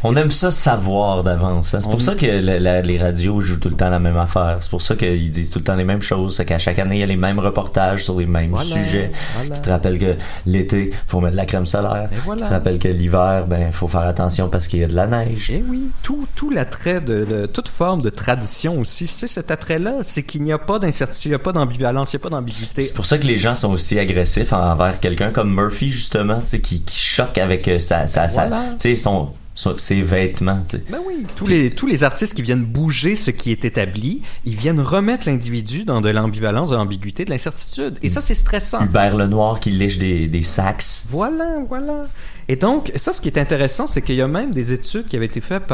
On aime ça savoir d'avance. Hein? C'est pour ça que les radios jouent tout le temps la même affaire. C'est pour ça qu'ils disent tout le temps les mêmes choses. C'est qu'à chaque année, il y a les mêmes reportages sur les mêmes sujets. Qui te rappellent que l'été, il faut mettre de la crème solaire. Qui te rappellent que l'hiver, il faut faire attention parce qu'il y a de la neige. Et oui, tout l'attrait de toute forme de tradition aussi, c'est cet attrait-là, c'est qu'il n'y a pas d'incertitude, il n'y a pas d'ambivalence, il n'y a pas d'ambiguïté. C'est pour ça que les gens sont aussi agressifs envers quelqu'un comme Murphy, justement, qui choque avec ses vêtements. T'sais. Ben oui, tous les artistes qui viennent bouger ce qui est établi, ils viennent remettre l'individu dans de l'ambivalence, de l'ambiguïté, de l'incertitude. Et ça, c'est stressant. Hubert Lenoir qui lèche des sax. Voilà. Et donc, ça, ce qui est intéressant, c'est qu'il y a même des études qui avaient été faites qui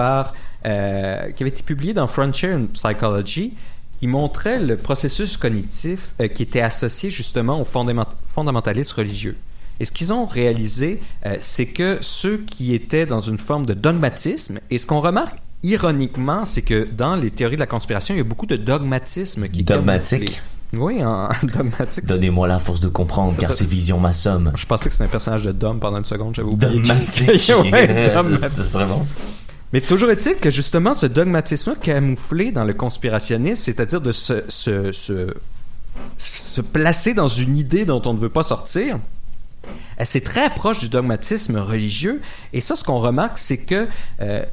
avaient été publiées dans Frontier in Psychology, qui montraient le processus cognitif qui était associé justement aux fondamentalistes religieux. Et ce qu'ils ont réalisé, c'est que ceux qui étaient dans une forme de dogmatisme, et ce qu'on remarque ironiquement, c'est que dans les théories de la conspiration, il y a beaucoup de dogmatisme qui est dogmatique. Oui, dogmatique. Donnez-moi la force de comprendre, car ces visions m'assomment. Je pensais que c'était un personnage de Dom pendant une seconde, j'avais oublié. Dogmatique. Dogmatique. Ce serait bon, ça. Mais toujours est-il que justement ce dogmatisme camouflé dans le conspirationnisme, c'est-à-dire de se placer dans une idée dont on ne veut pas sortir, c'est très proche du dogmatisme religieux. Et ça, ce qu'on remarque, c'est que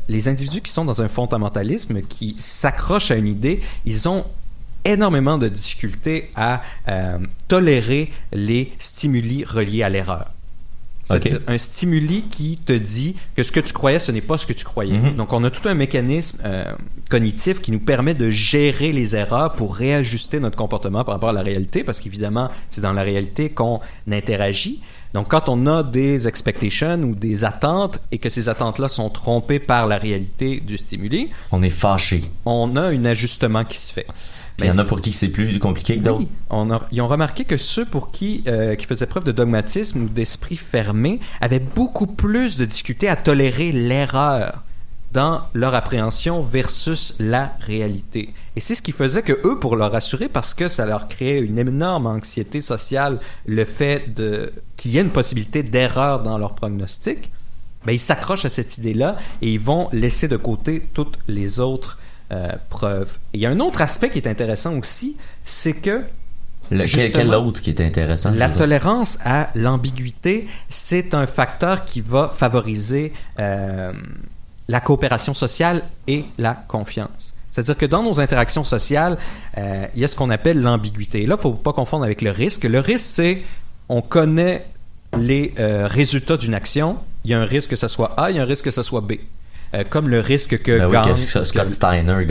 les individus qui sont dans un fondamentalisme, qui s'accrochent à une idée, ils ont énormément de difficultés à tolérer les stimuli reliés à l'erreur. C'est-à-dire un stimuli qui te dit que ce que tu croyais, ce n'est pas ce que tu croyais. Mm-hmm. Donc, on a tout un mécanisme cognitif qui nous permet de gérer les erreurs pour réajuster notre comportement par rapport à la réalité, parce qu'évidemment, c'est dans la réalité qu'on interagit. Donc, quand on a des expectations ou des attentes et que ces attentes-là sont trompées par la réalité du stimuli, on est fâché. On a un ajustement qui se fait. Il y en a pour qui c'est plus compliqué que d'autres. Oui, ils ont remarqué que ceux pour qui faisaient preuve de dogmatisme ou d'esprit fermé avaient beaucoup plus de difficulté à tolérer l'erreur dans leur appréhension versus la réalité. Et c'est ce qui faisait que eux, pour leur rassurer, parce que ça leur créait une énorme anxiété sociale, le fait qu'il y ait une possibilité d'erreur dans leur pronostic, ils s'accrochent à cette idée-là et ils vont laisser de côté toutes les autres preuves. Et il y a un autre aspect qui est intéressant aussi, c'est que quel autre qui est intéressant? La tolérance à l'ambiguïté, c'est un facteur qui va favoriser la coopération sociale et la confiance. C'est-à-dire que dans nos interactions sociales, il y a ce qu'on appelle l'ambiguïté. Et là, il ne faut pas confondre avec le risque. Le risque, c'est on connaît les résultats d'une action. Il y a un risque que ce soit A, il y a un risque que ce soit B. Comme le risque que Scott Steiner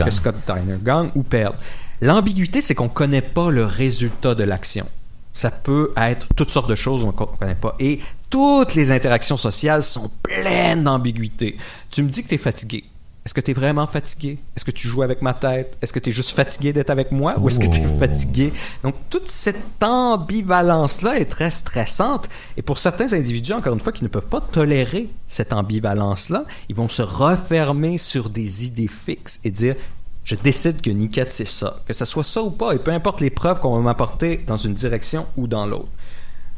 gagne ou perde. L'ambiguïté, c'est qu'on ne connaît pas le résultat de l'action. Ça peut être toutes sortes de choses qu'on ne connaît pas. Et toutes les interactions sociales sont pleines d'ambiguïté. Tu me dis que tu es fatigué. Est-ce que tu es vraiment fatigué? Est-ce que tu joues avec ma tête? Est-ce que tu es juste fatigué d'être avec moi? Ou est-ce que tu es fatigué? Donc, toute cette ambivalence-là est très stressante. Et pour certains individus, encore une fois, qui ne peuvent pas tolérer cette ambivalence-là, ils vont se refermer sur des idées fixes et dire « Je décide que Niket, c'est ça. Que ce soit ça ou pas, et peu importe les preuves qu'on va m'apporter dans une direction ou dans l'autre. »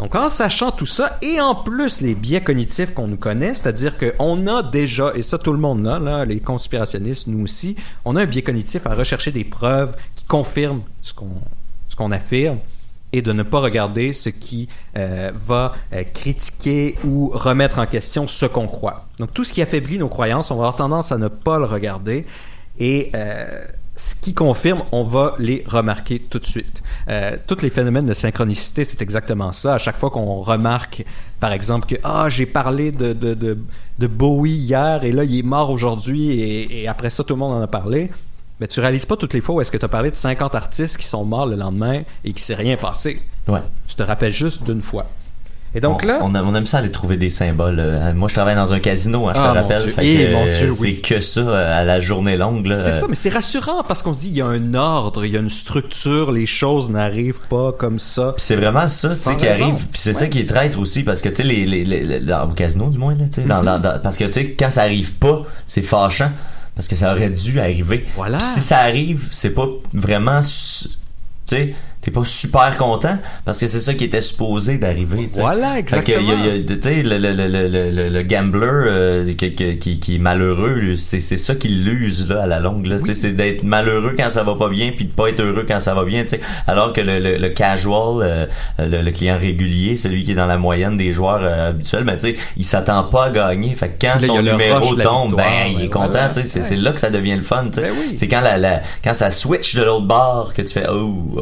Donc, en sachant tout ça, et en plus les biais cognitifs qu'on nous connaît, c'est-à-dire qu'on a déjà, et ça tout le monde a, là, les conspirationnistes, nous aussi, on a un biais cognitif à rechercher des preuves qui confirment ce qu'on affirme et de ne pas regarder ce qui va critiquer ou remettre en question ce qu'on croit. Donc, tout ce qui affaiblit nos croyances, on va avoir tendance à ne pas le regarder et... ce qui confirme, on va les remarquer tout de suite. Tous les phénomènes de synchronicité, c'est exactement ça. À chaque fois qu'on remarque, par exemple, que j'ai parlé de Bowie hier et là, il est mort aujourd'hui et après ça, tout le monde en a parlé. Mais tu réalises pas toutes les fois où est-ce que tu as parlé de 50 artistes qui sont morts le lendemain et qui s'est rien passé. Ouais. Tu te rappelles juste d'une fois. Et donc on aime ça aller trouver des symboles. Moi, je travaille dans un casino, je te rappelle. C'est que ça à la journée longue. Là. C'est ça, mais c'est rassurant parce qu'on se dit il y a un ordre, il y a une structure, les choses n'arrivent pas comme ça. Puis c'est vraiment ça, tu sais, qui arrive. Puis c'est ça qui est traître aussi parce que tu sais au casino du moins là, tu sais, parce que tu sais quand ça arrive pas, c'est fâchant parce que ça aurait dû arriver. Voilà. Puis si ça arrive, c'est pas vraiment, tu sais. T'es pas super content parce que c'est ça qui était supposé d'arriver. T'sais. Voilà, exactement. Tu sais, le gambler qui est malheureux, c'est ça qui l'use là à la longue. Là, c'est d'être malheureux quand ça va pas bien puis de pas être heureux quand ça va bien. T'sais. Alors que le casual, le client régulier, celui qui est dans la moyenne des joueurs habituels, ben tu sais, il s'attend pas à gagner. Fait que quand son numéro tombe, il est content. Voilà. C'est là que ça devient le fun. C'est quand ça switch de l'autre bord que tu fais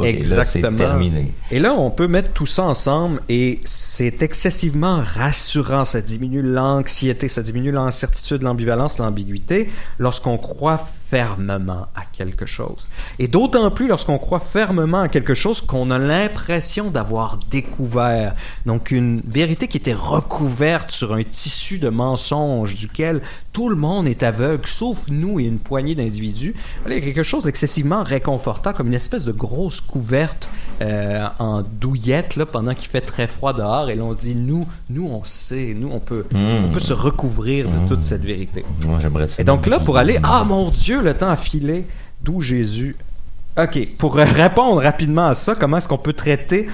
exactement. C'est terminé. Et là, on peut mettre tout ça ensemble et c'est excessivement rassurant. Ça diminue l'anxiété, ça diminue l'incertitude, l'ambivalence, l'ambiguïté lorsqu'on croit fermement à quelque chose. Et d'autant plus lorsqu'on croit fermement à quelque chose qu'on a l'impression d'avoir découvert. Donc, une vérité qui était recouverte sur un tissu de mensonges duquel tout le monde est aveugle, sauf nous et une poignée d'individus. Il y a quelque chose d'excessivement réconfortant, comme une espèce de grosse couverte en douillette là, pendant qu'il fait très froid dehors. Et là, on se dit, nous on sait, nous, on peut se recouvrir de toute cette vérité. Moi, j'aimerais ça. Et donc là, pour aller, mon Dieu, le temps a filé, d'où Jésus. OK, pour répondre rapidement à ça, comment est-ce qu'on peut traiter...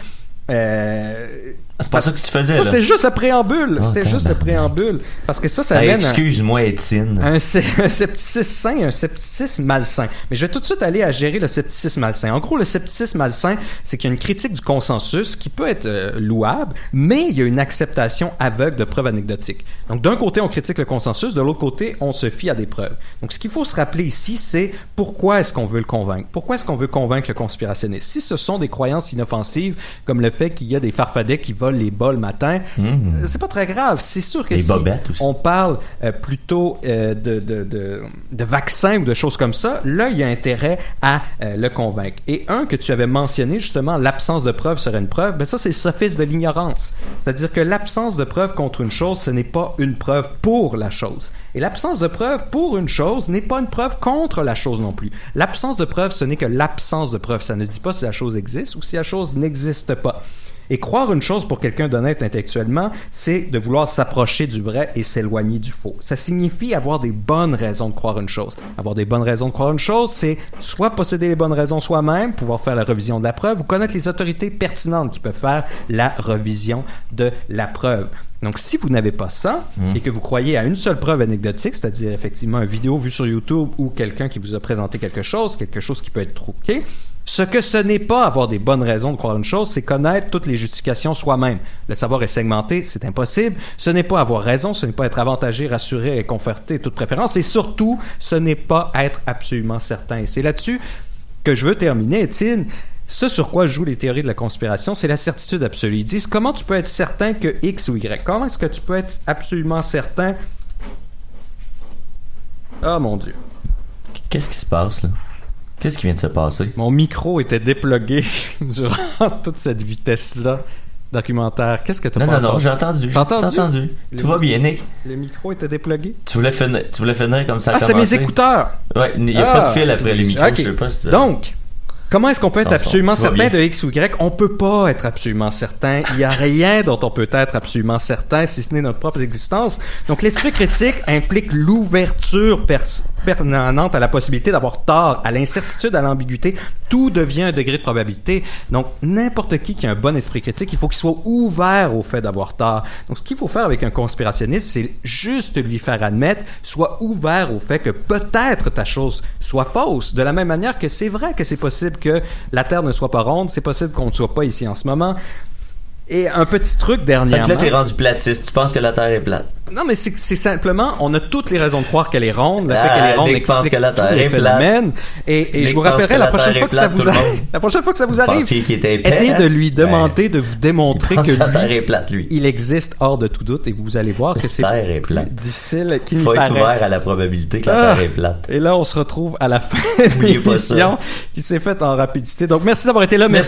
c'est pas ça que tu faisais, ça, là. c'était juste le préambule. Le préambule. Parce que ça mène excuse-moi, Étienne. Un scepticisme sain et un scepticisme malsain. Mais je vais tout de suite aller à gérer le scepticisme malsain. En gros, le scepticisme malsain, c'est qu'il y a une critique du consensus qui peut être louable, mais il y a une acceptation aveugle de preuves anecdotiques. Donc, d'un côté, on critique le consensus, de l'autre côté, on se fie à des preuves. Donc, ce qu'il faut se rappeler ici, c'est pourquoi est-ce qu'on veut le convaincre? Pourquoi est-ce qu'on veut convaincre le conspirationniste? Si ce sont des croyances inoffensives, comme le fait qu'il y a des farfadets qui volent les bas le matin, c'est pas très grave. C'est sûr que les si on parle plutôt de vaccins ou de choses comme ça, là, il y a intérêt à le convaincre. Et que tu avais mentionné, justement, l'absence de preuve serait une preuve, ben ça, c'est le sophisme de l'ignorance. C'est-à-dire que l'absence de preuve contre une chose, ce n'est pas une preuve pour la chose. Et l'absence de preuve pour une chose n'est pas une preuve contre la chose non plus. L'absence de preuve, ce n'est que l'absence de preuve. Ça ne dit pas si la chose existe ou si la chose n'existe pas. Et croire une chose pour quelqu'un d'honnête intellectuellement, c'est de vouloir s'approcher du vrai et s'éloigner du faux. Ça signifie avoir des bonnes raisons de croire une chose. Avoir des bonnes raisons de croire une chose, c'est soit posséder les bonnes raisons soi-même, pouvoir faire la revision de la preuve, ou connaître les autorités pertinentes qui peuvent faire la revision de la preuve. Donc, si vous n'avez pas ça et que vous croyez à une seule preuve anecdotique, c'est-à-dire effectivement une vidéo vue sur YouTube ou quelqu'un qui vous a présenté quelque chose qui peut être truqué, ce que ce n'est pas avoir des bonnes raisons de croire une chose, c'est connaître toutes les justifications soi-même. Le savoir est segmenté, c'est impossible. Ce n'est pas avoir raison, ce n'est pas être avantagé, rassuré et conforté toute préférence. Et surtout, ce n'est pas être absolument certain. Et c'est là-dessus que je veux terminer, Étienne. Ce sur quoi jouent les théories de la conspiration, c'est la certitude absolue. Ils disent comment tu peux être certain que X ou Y. Comment est-ce que tu peux être absolument certain? Ah, mon Dieu. Qu'est-ce qui se passe, là? Qu'est-ce qui vient de se passer? Mon micro était déplugué durant toute cette vitesse-là. Documentaire. Qu'est-ce que t'as pas Non, j'ai entendu. J'ai entendu. Tout va bien, Nick. Le micro était déplugué? Tu voulais finir comme ça. Ah, c'était mes écouteurs! Ouais, il n'y a pas de fil après les micros. Okay. Je sais pas si Donc, comment est-ce qu'on peut être absolument certain de X ou Y? On peut pas être absolument certain. Il y a rien dont on peut être absolument certain, si ce n'est notre propre existence. Donc, l'esprit critique implique l'ouverture permanente à la possibilité d'avoir tort, à l'incertitude, à l'ambiguïté. Tout devient un degré de probabilité. Donc, n'importe qui a un bon esprit critique, il faut qu'il soit ouvert au fait d'avoir tort. Donc, ce qu'il faut faire avec un conspirationniste, c'est juste lui faire admettre, sois ouvert au fait que peut-être ta chose soit fausse. De la même manière que c'est vrai que c'est possible que la Terre ne soit pas ronde, c'est possible qu'on ne soit pas ici en ce moment. Et un petit truc dernièrement... Fait que là, t'es rendu platiste. Tu penses que la Terre est plate. Non, mais c'est simplement... On a toutes les raisons de croire qu'elle est ronde. Le fait qu'elle est ronde Nick explique pense que la Terre tous les est phénomènes. Et je vous rappellerai la prochaine fois que ça vous arrive... La prochaine fois que ça vous arrive, essayez de lui demander de vous démontrer que la Terre est plate, lui. Il existe hors de tout doute et vous allez voir que c'est difficile qu'il n'y faut paraît. Être ouvert à la probabilité que la Terre est plate. Et là, on se retrouve à la fin de l'émission qui s'est faite en rapidité. Donc, merci d'avoir été là. Merci